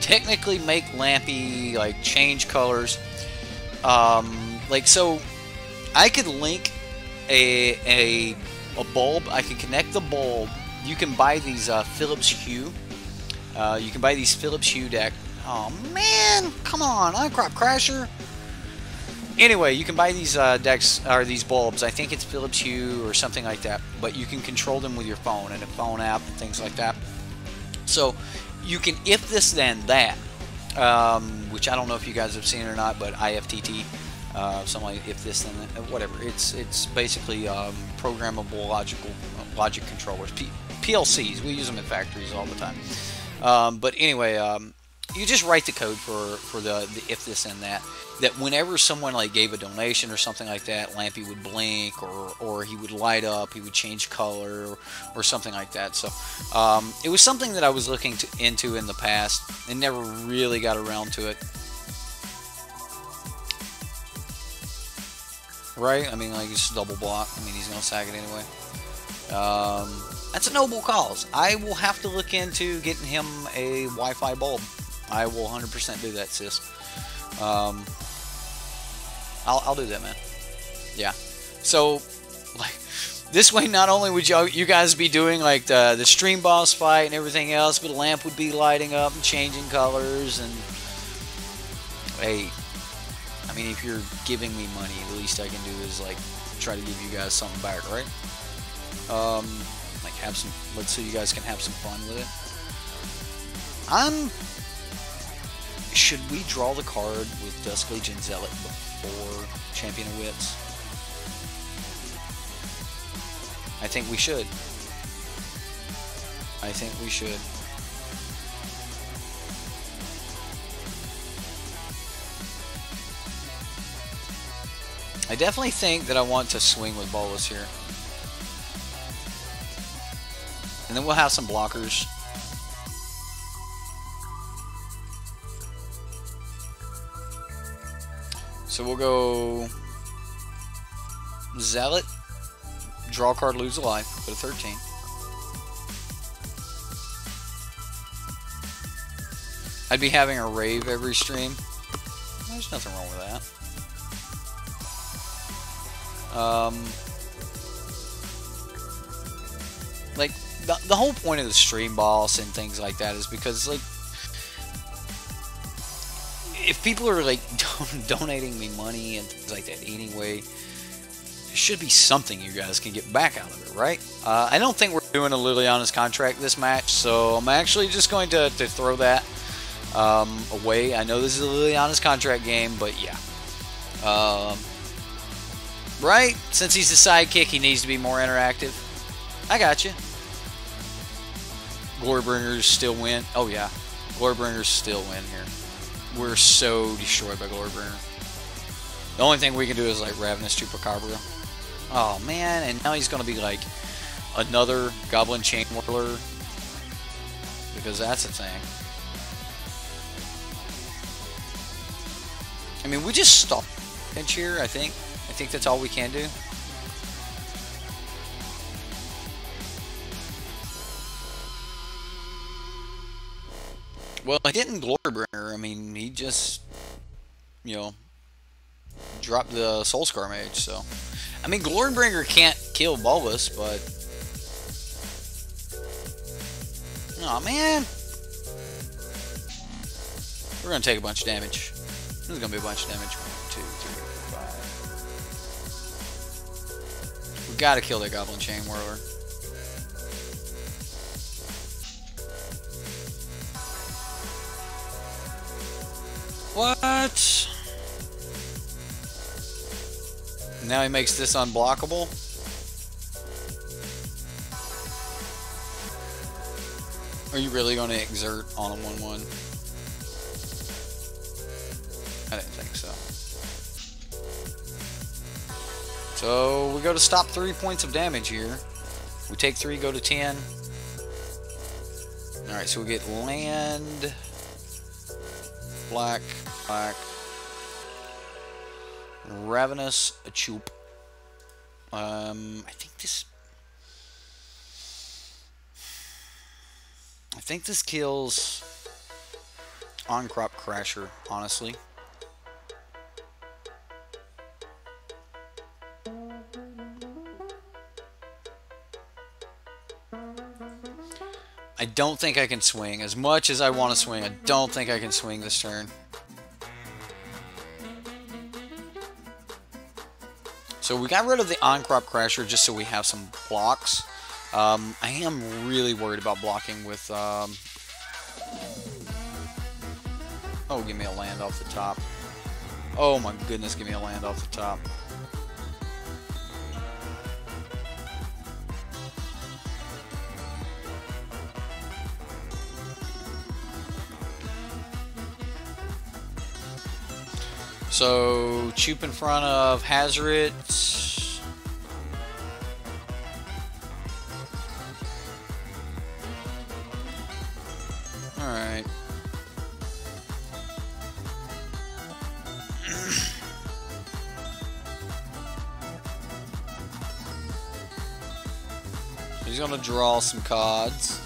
technically make Lampy like change colors. Like, so I could link a bulb. I can connect the bulb. You can buy these Philips Hue. You can buy these Philips Hue deck. Oh man, come on, Crop Crasher. Anyway, you can buy these decks or these bulbs. I think it's Philips Hue or something like that. But you can control them with your phone and a phone app and things like that. So you can if this then that, which I don't know if you guys have seen it or not, but IFTT. Something like if this then whatever. It's basically programmable logic controllers, PLCs. We use them in factories all the time. But anyway, you just write the code for the if this and that. That whenever someone like gave a donation or something like that, Lampy would blink or he would light up, he would change color or something like that. So it was something that I was looking into in the past and never really got around to it. Right? I mean, like, it's double block. I mean, he's going to sack it anyway. That's a noble cause. I will have to look into getting him a Wi-Fi bulb. I will 100% do that, sis. I'll do that, man. Yeah. So, like, this way, not only would you guys be doing, like, the stream boss fight and everything else, but the lamp would be lighting up and changing colors and... Hey... I mean, if you're giving me money, the least I can do is, like, try to give you guys something back, right? Like, have some... Let's see, you guys can have some fun with it. Should we draw the card with Dusk Legion Zealot before Champion of Wits? I think we should. I think we should. I definitely think that I want to swing with Bolas here. And then we'll have some blockers. So we'll go Zealot, draw a card, lose a life, go to 13. I'd be having a rave every stream. There's nothing wrong with that. Like, the whole point of the stream boss and things like that is because, like, if people are, like, donating me money and things like that anyway, there should be something you guys can get back out of it, right? I don't think we're doing a Liliana's contract this match, so I'm actually just going to throw that away. I know this is a Liliana's contract game, but yeah. Right? Since he's the sidekick, he needs to be more interactive. I got you. Glorybringers still win. Oh, yeah. Glorybringers still win here. We're so destroyed by Glorybringer. The only thing we can do is, like, Ravenous Chupacabra. Oh, man. And now he's going to be, like, another Goblin Chain Whirler. Because that's a thing. I mean, we just stop pinch here, I think. I think that's all we can do. Well, he didn't Glorybringer. I mean, he just, you know, dropped the Soulscar Mage, so. I mean, Glorybringer can't kill Bulbous, but... Aw, man! We're gonna take a bunch of damage. This is gonna be a bunch of damage. 1, 2, 3, 4, 5. We gotta kill that Goblin Chain Whirler. What? Now he makes this unblockable. Are you really going to exert on a 1/1? I didn't think so. So we go to stop 3 points of damage here. We take 3, go to 10. Alright, so we get land, black, black, Ravenous, a Choop. I think this kills On-Crop Crasher, honestly. I don't think I can swing. As much as I want to swing, I don't think I can swing this turn. So we got rid of the On-Crop Crasher just so we have some blocks. I am really worried about blocking with... Oh, give me a land off the top. Oh my goodness, give me a land off the top. So, Choop in front of Hazard. Alright. He's going to draw some cards.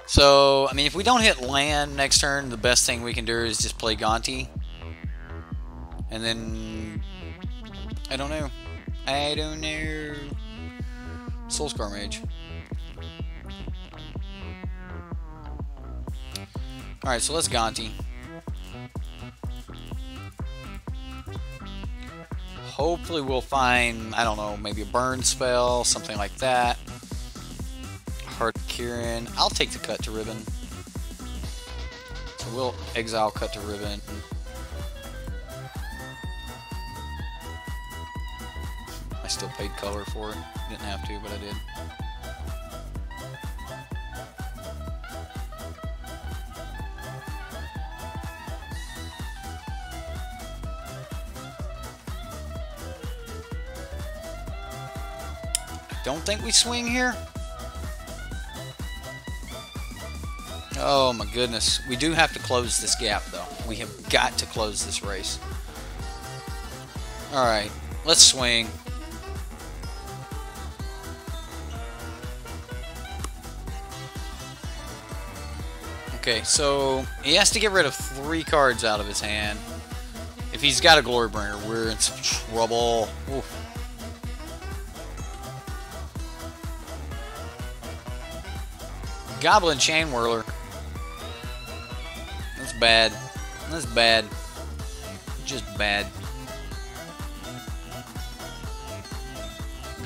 So, I mean, if we don't hit land next turn, the best thing we can do is just play Gonti. And then... I don't know. I don't know. Soulscar Mage. Alright, so let's Gonti. Hopefully we'll find, I don't know, maybe a burn spell, something like that. Heart Kieran. I'll take the Cut to Ribbon. So we'll exile Cut to Ribbon. I still paid color for it. Didn't have to, but I did. I don't think we swing here. Oh my goodness. We do have to close this gap though. We have got to close this race. Alright, let's swing. Okay, so he has to get rid of 3 cards out of his hand. If he's got a Glorybringer, we're in some trouble. Oof. Goblin Chain Whirler. That's bad. That's bad. Just bad.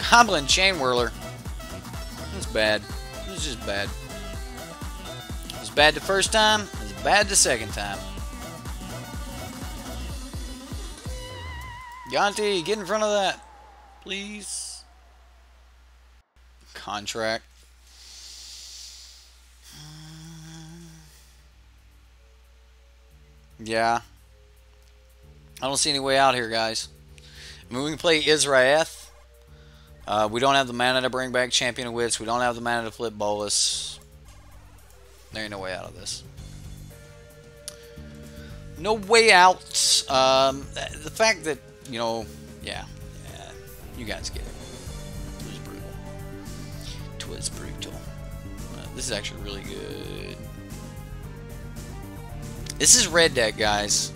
Goblin Chain Whirler. That's bad. It's just bad. It was bad the first time. It was bad the second time. Yanti, get in front of that, please. Contract. Yeah. I don't see any way out here, guys. I mean, we can play Israeth. We don't have the mana to bring back Champion of Wits. We don't have the mana to flip Bolus. There ain't no way out of this. No way out. The fact that, you know, yeah, you guys get it. It was brutal. Twas brutal. This is actually really good. This is red deck, guys.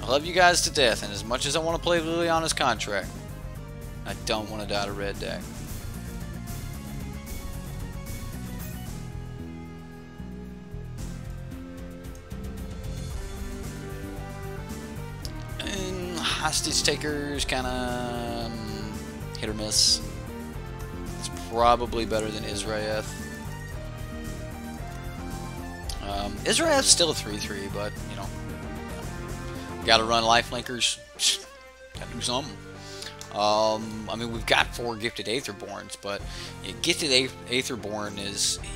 I love you guys to death, and as much as I want to play Liliana's contract, I don't want to die to red deck. And hostage takers kind of hit or miss. It's probably better than Israeth. Israeth's still a 3/3, but you know, gotta run lifelinkers. Gotta do something. I mean, we've got 4 gifted Aetherborns, but gifted Aetherborn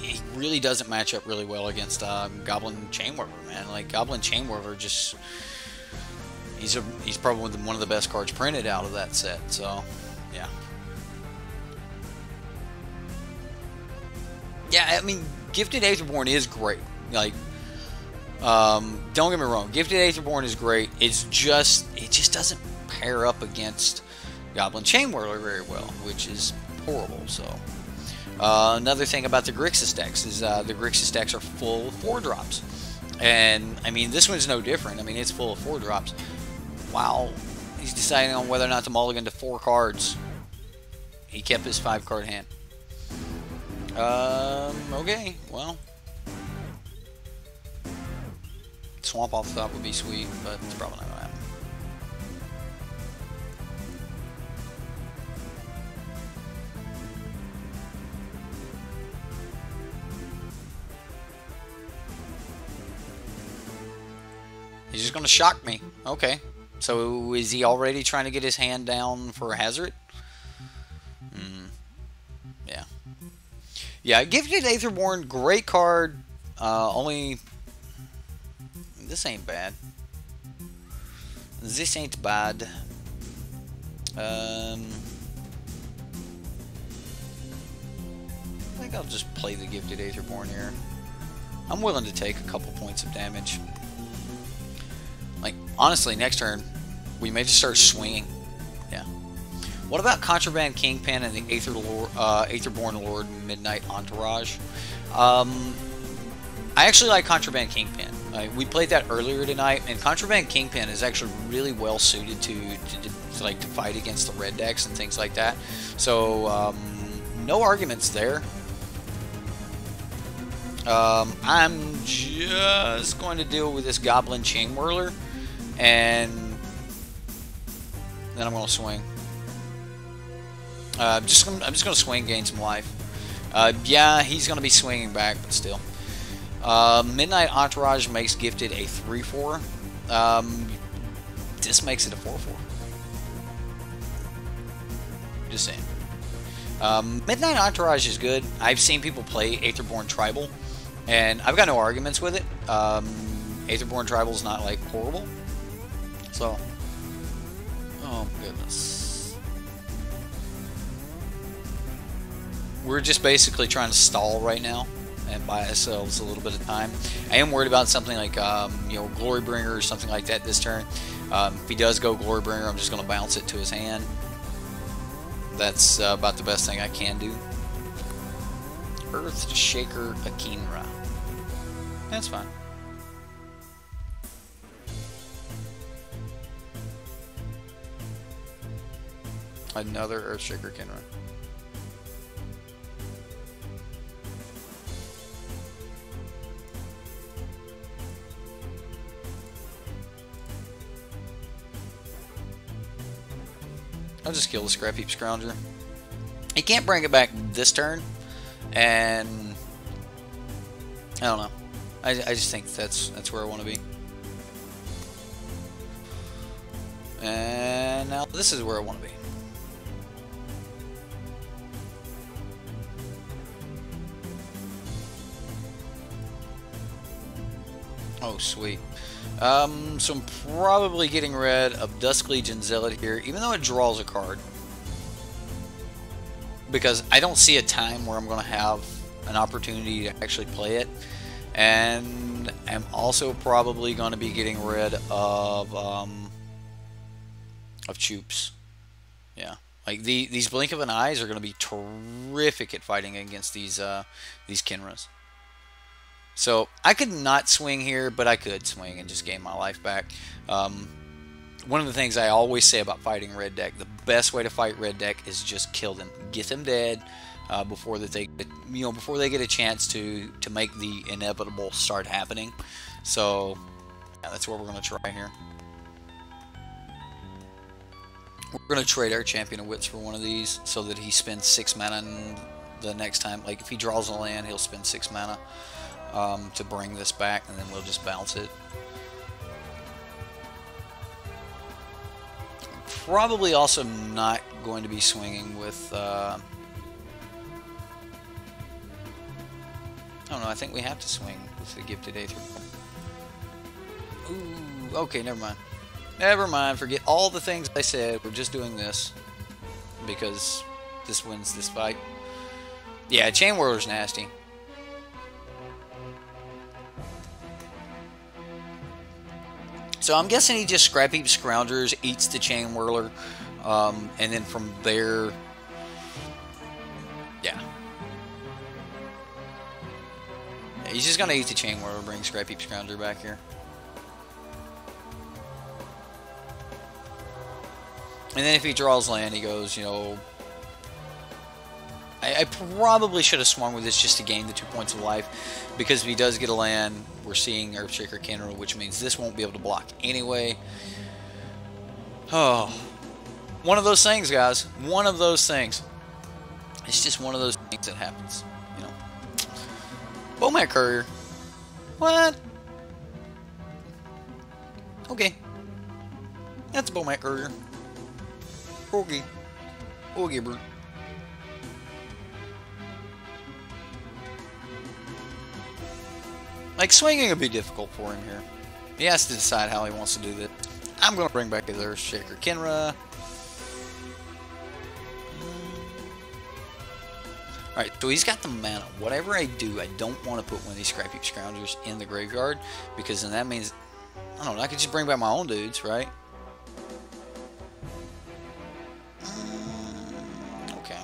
he really doesn't match up really well against Goblin Chainwhirler, man. Like Goblin Chainwhirler, just he's probably one of the best cards printed out of that set. So yeah, yeah. I mean, gifted Aetherborn is great. Like, don't get me wrong, gifted Aetherborn is great. It just doesn't pair up against Goblin Chainwhirler very well, which is horrible. So another thing about the Grixis decks is the Grixis decks are full of 4-drops, and I mean this one's no different. I mean it's full of 4-drops. Wow, he's deciding on whether or not to mulligan to 4 cards. He kept his 5-card hand. Okay, well. Swamp off the top would be sweet, but it's probably not going to happen. He's just going to shock me. Okay. So is he already trying to get his hand down for Hazard? Yeah. Yeah, Gifted Aetherborn, great card. Only... This ain't bad. This ain't bad. I think I'll just play the Gifted Aetherborn here. I'm willing to take a couple points of damage. Like, honestly, next turn, we may just start swinging. Yeah. What about Contraband Kingpin and the Aetherborn Lord Midnight Entourage? I actually like Contraband Kingpin. We played that earlier tonight, and Contraband Kingpin is actually really well suited to fight against the red decks and things like that. So no arguments there. I'm just going to deal with this Goblin Chainwhirler, and then I'm going to swing. I'm just going to swing, gain some life. Yeah, he's going to be swinging back, but still. Midnight Entourage makes Gifted a 3/4. This makes it a 4/4. Just saying. Midnight Entourage is good. I've seen people play Aetherborn Tribal, and I've got no arguments with it. Aetherborn Tribal is not like horrible. So, oh goodness. We're just basically trying to stall right now and buy ourselves a little bit of time. I am worried about something like, you know, Glorybringer or something like that this turn. If he does go Glorybringer, I'm just going to bounce it to his hand. That's about the best thing I can do. Earth Shaker Akinra. That's fine. Another Earth Shaker Akinra. I'll just kill the Scrap Heap Scrounger. He can't bring it back this turn, and I don't know. I just think that's where I want to be. This is where I want to be. Oh, sweet. So I'm probably getting rid of Dusk Legion Zealot here, even though it draws a card. Because I don't see a time where I'm going to have an opportunity to actually play it. And I'm also probably going to be getting rid of Choops. Yeah. Like these Blink of an Eyes are going to be terrific at fighting against these Kinras. So I could not swing here, but I could swing and just gain my life back. One of the things I always say about fighting red deck, the best way to fight red deck is just kill them, get them dead before that they, before they get a chance to make the inevitable start happening. So yeah, that's what we're going to try here. We're going to trade our Champion of Wits for one of these so that he spends 6 mana and the next time. Like if he draws a land, he'll spend 6 mana. To bring this back, and then we'll just bounce it. Probably also not going to be swinging with I don't know, I think we have to swing with the Gifted Aether. Ooh, okay, never mind. Never mind, forget all the things I said. We're just doing this because this wins this fight. Yeah, Chain Whirler's nasty. So I'm guessing he just Scrap Heap Scroungers, eats the Chain Whirler, and then from there, yeah. He's just going to eat the Chain Whirler, bring Scrap Heap Scrounger back here. And then if he draws land, he goes, I probably should have swung with this just to gain the 2 points of life, because if he does get a land, we're seeing Earthshaker Kinra, which means this won't be able to block anyway. Oh, one of those things, guys. One of those things. It's just one of those things that happens, Bowmat Courier. What? Okay. That's Bowmat Courier. Okay. Okay, bro. Like, swinging would be difficult for him here. He has to decide how he wants to do this. I'm going to bring back the Earthshaker Kinra. Alright, so he's got the mana. Whatever I do, I don't want to put one of these Scrap Heap Scroungers in the graveyard, because then that means, I don't know, I could just bring back my own dudes, right? Okay.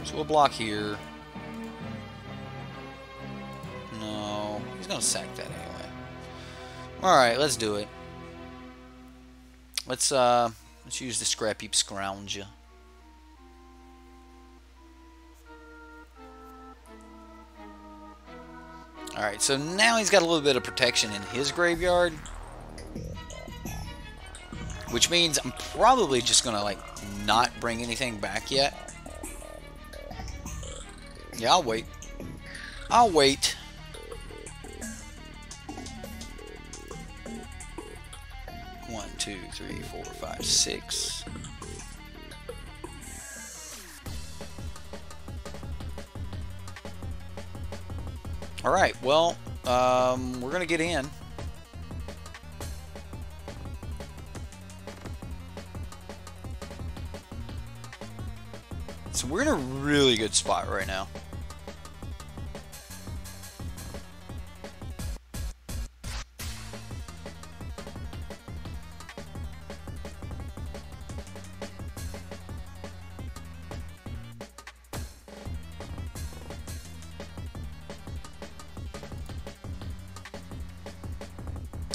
So we'll block here. No, he's gonna sack that anyway. Alright, let's do it. Let's use the Scrap Heap Scrounger. Alright, so now he's got a little bit of protection in his graveyard, which means I'm probably just gonna like not bring anything back yet. Yeah, I'll wait. I'll wait. One, two, three, 4, 5, 6. All right. Well, we're gonna get in. So we're in a really good spot right now.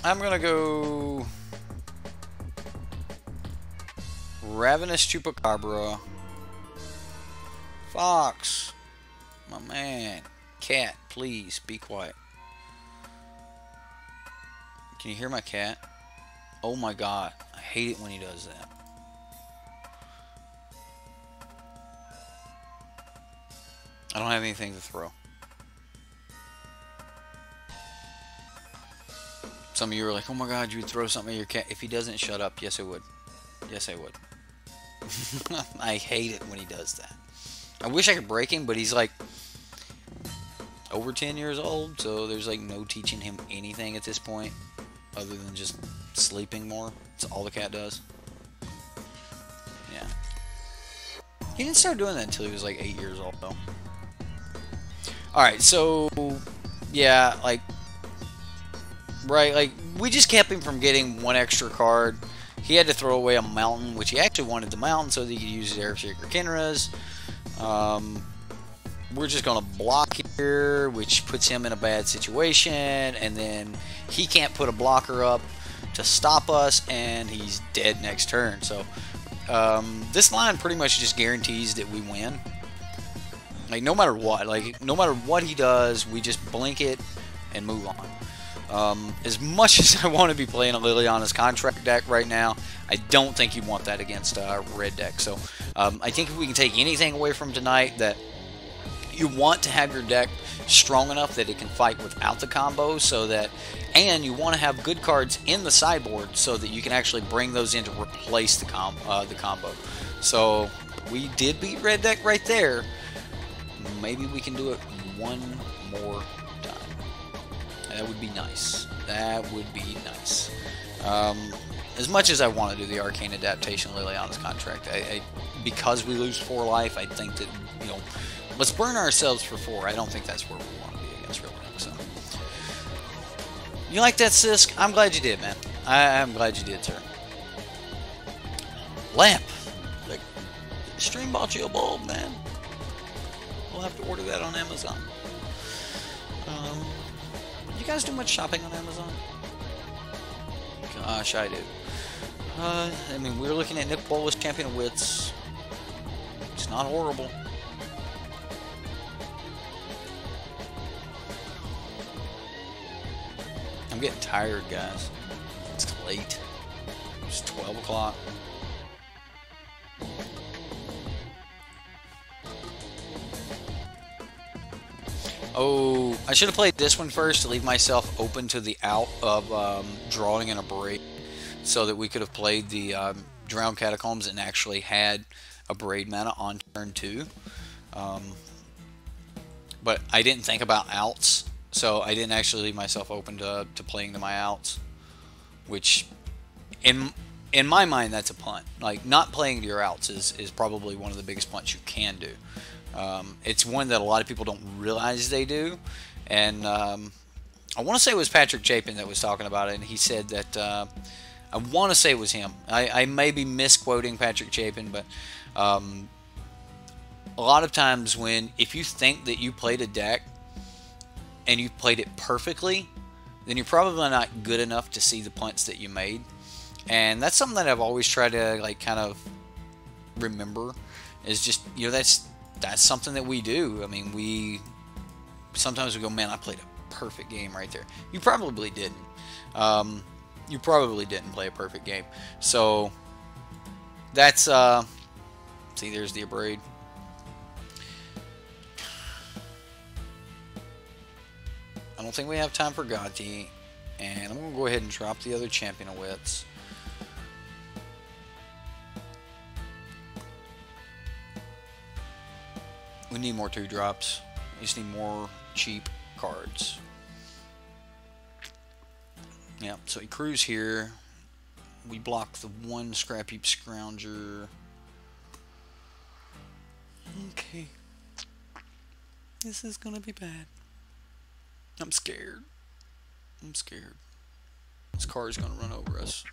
I'm gonna go Ravenous Chupacabra. Fox, my man. Cat, please be quiet. Can you hear my cat? Oh my god, I hate it when he does that. I don't have anything to throw. Some of you are like, oh my god, you would throw something at your cat. If he doesn't shut up, yes I would. Yes I would. I hate it when he does that. I wish I could break him, but he's like over 10 years old, so there's like no teaching him anything at this point other than just sleeping more. That's all the cat does. Yeah. He didn't start doing that until he was like 8 years old, though. Alright, so yeah, like, right, like, we just kept him from getting one extra card. He had to throw away a mountain, which he actually wanted the mountain so that he could use his Airseeker Kinras. We're just going to block here, which puts him in a bad situation, and then he can't put a blocker up to stop us, and he's dead next turn. So this line pretty much just guarantees that we win. Like, no matter what. Like, no matter what he does, we just blink it and move on. As much as I want to be playing a Liliana's contract deck right now, I don't think you want that against a red deck. So I think if we can take anything away from tonight, that you want to have your deck strong enough that it can fight without the combo, so that, and you want to have good cards in the sideboard so that you can actually bring those in to replace the combo. So we did beat red deck right there. Maybe we can do it one more time. That would be nice. That would be nice. As much as I want to do the Arcane Adaptation Liliana's contract, because we lose 4 life, I think that, you know, let's burn ourselves for 4. I don't think that's where we want to be against red deck. So, you like that, Sisk? I'm glad you did, man. I'm glad you did, sir. Lamp. Like, Stream bought you a bulb, man. We'll have to order that on Amazon. You guys do much shopping on Amazon? Gosh, I do. I mean, we're looking at Nick Bolas, Champion of Wits. It's not horrible. I'm getting tired, guys. It's late. It's 12 o'clock. Oh, I should have played this one first to leave myself open to the out of drawing in a break, so that we could have played the Drowned Catacombs and actually had a Braid mana on turn 2. But I didn't think about outs, so I didn't actually leave myself open to playing to my outs, which in my mind, that's a punt. Like, not playing to your outs is probably one of the biggest punts you can do. It's one that a lot of people don't realize they do, and I want to say it was Patrick Chapin that was talking about it, and he said that, I want to say it was him. I may be misquoting Patrick Chapin, but a lot of times if you think that you played a deck and you played it perfectly, then you're probably not good enough to see the punts that you made. And that's something that I've always tried to, like, kind of remember, is just, you know, that's something that we do. I mean, sometimes we go, man, I played a perfect game right there. You probably didn't. You probably didn't play a perfect game. So that's see, there's the Abrade. I don't think we have time for Gati, and I'm gonna go ahead and drop the other Champion of Wits. We need more 2-drops. We just need more cheap cards. Yeah, so he crews here. We block the one Scrap Heap Scrounger. Okay. This is gonna be bad. I'm scared. I'm scared. This car is gonna run over us.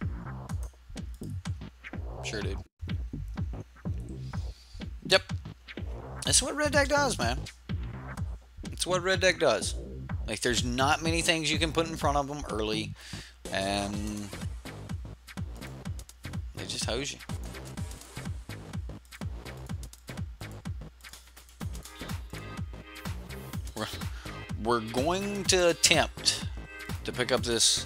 Sure did. Yep. That's what red deck does, man. It's what red deck does. Like, there's not many things you can put in front of them early, and they just hose you. We're going to attempt to pick up this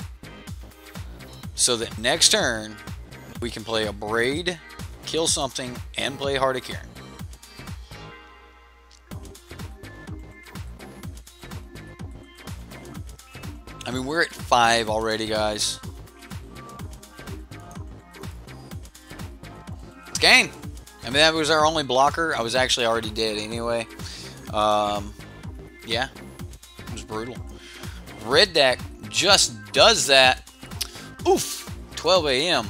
so that next turn we can play a Braid, kill something, and play Heart of Kirin. I mean, we're at 5 already, guys. It's game. I mean, that was our only blocker. I was actually already dead anyway. Yeah, it was brutal. Red deck just does that. Oof, 12 a.m.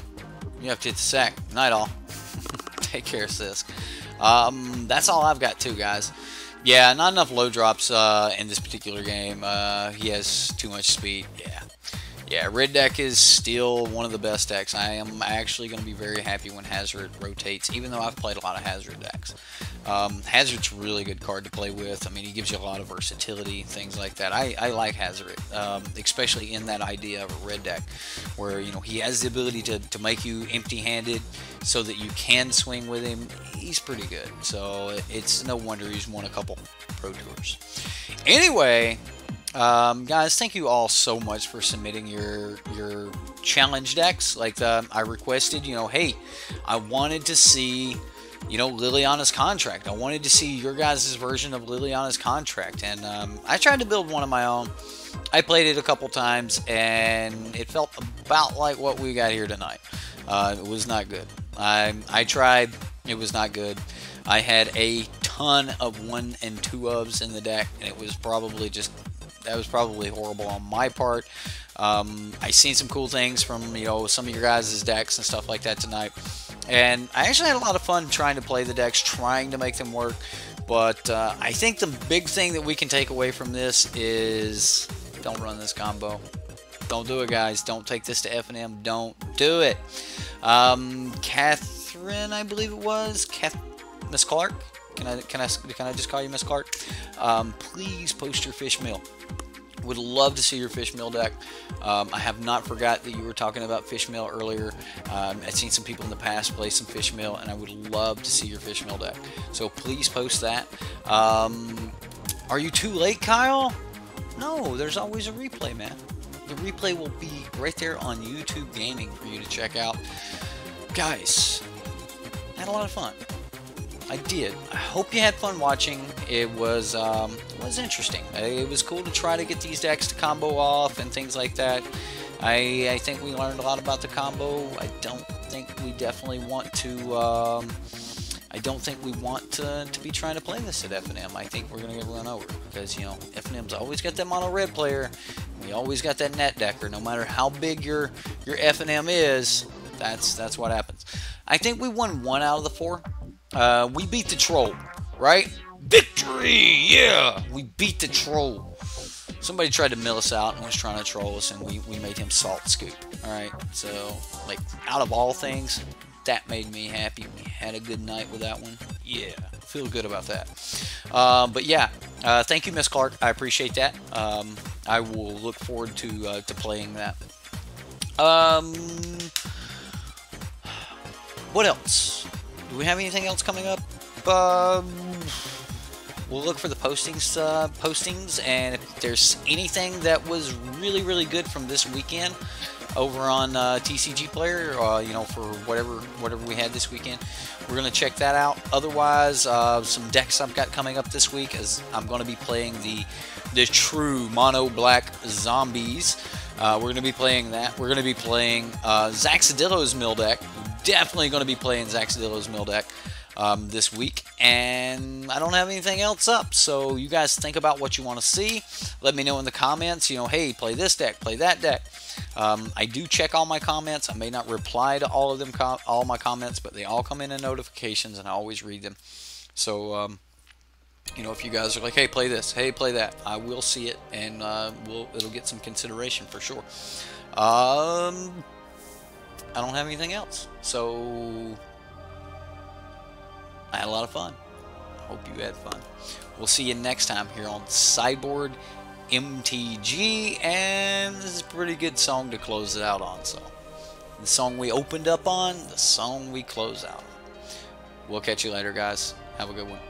You have to hit the sack. Night all. Take care, Sisk. That's all I've got too, guys. Yeah, not enough low drops in this particular game. He has too much speed. Yeah, red deck is still one of the best decks. I am actually going to be very happy when Hazard rotates, even though I've played a lot of Hazard decks. Hazard's a really good card to play with. I mean, he gives you a lot of versatility, things like that. I like Hazard, especially in that idea of a red deck, where, you know, he has the ability to make you empty-handed so that you can swing with him. He's pretty good, so it's no wonder he's won a couple Pro Tours. Anyway, guys, thank you all so much for submitting your challenge decks. Like I requested, you know, hey, I wanted to see, you know, Liliana's contract. I wanted to see your guys' version of Liliana's contract, and I tried to build one of my own. I played it a couple times, and it felt about like what we got here tonight. It was not good. I tried. It was not good. I had a ton of 1 and 2 ofs in the deck, and it was probably just... that was probably horrible on my part. I seen some cool things from, you know, some of your guys' decks and stuff like that tonight. And I actually had a lot of fun trying to play the decks, trying to make them work. But I think the big thing that we can take away from this is don't run this combo. Don't do it, guys. Don't take this to F&M. Don't do it. Catherine, I believe it was. Miss Clark? Can I just call you Miss Clark? Please post your fish meal. Would love to see your fish meal deck. I have not forgot that you were talking about fish meal earlier. I've seen some people in the past play some fish meal, and I would love to see your fish meal deck. So please post that. Are you too late, Kyle? No, there's always a replay, man. The replay will be right there on YouTube Gaming for you to check out. Guys, I had a lot of fun. I did. I hope you had fun watching. It was interesting. It was cool to try to get these decks to combo off and things like that. I think we learned a lot about the combo. I don't think we definitely want to. I don't think we want to be trying to play this at F&M. I think we're gonna get run over because, you know, F&M's always got that mono red player. We always got that net decker. No matter how big your F&M is, that's what happens. I think we won 1 out of the 4. We beat the troll, right? Victory! Yeah! We beat the troll. Somebody tried to mill us out and was trying to troll us, and we made him salt scoop. Alright, so, like, out of all things, that made me happy. We had a good night with that one. Yeah, feel good about that. But yeah, thank you, Miss Clark. I appreciate that. I will look forward to playing that. What else? Do we have anything else coming up? We'll look for the postings, and if there's anything that was really, really good from this weekend over on TCG Player, you know, for whatever we had this weekend, we're gonna check that out. Otherwise, some decks I've got coming up this week, as I'm gonna be playing the true mono black zombies. We're gonna be playing that. We're gonna be playing Zaxadillo's mill deck. Definitely going to be playing Zaxadillo's mill deck this week, and I don't have anything else up, so you guys think about what you want to see. Let me know in the comments, you know, hey, play this deck, play that deck. I do check all my comments. I may not reply to all of them, all my comments, but they all come in notifications, and I always read them. So, you know, if you guys are like, hey, play this, hey, play that, I will see it, and it'll get some consideration for sure. I don't have anything else, so I had a lot of fun. I hope you had fun. We'll see you next time here on SideboardMTG, and this is a pretty good song to close it out on. So, the song we opened up on, the song we close out on. We'll catch you later, guys. Have a good one.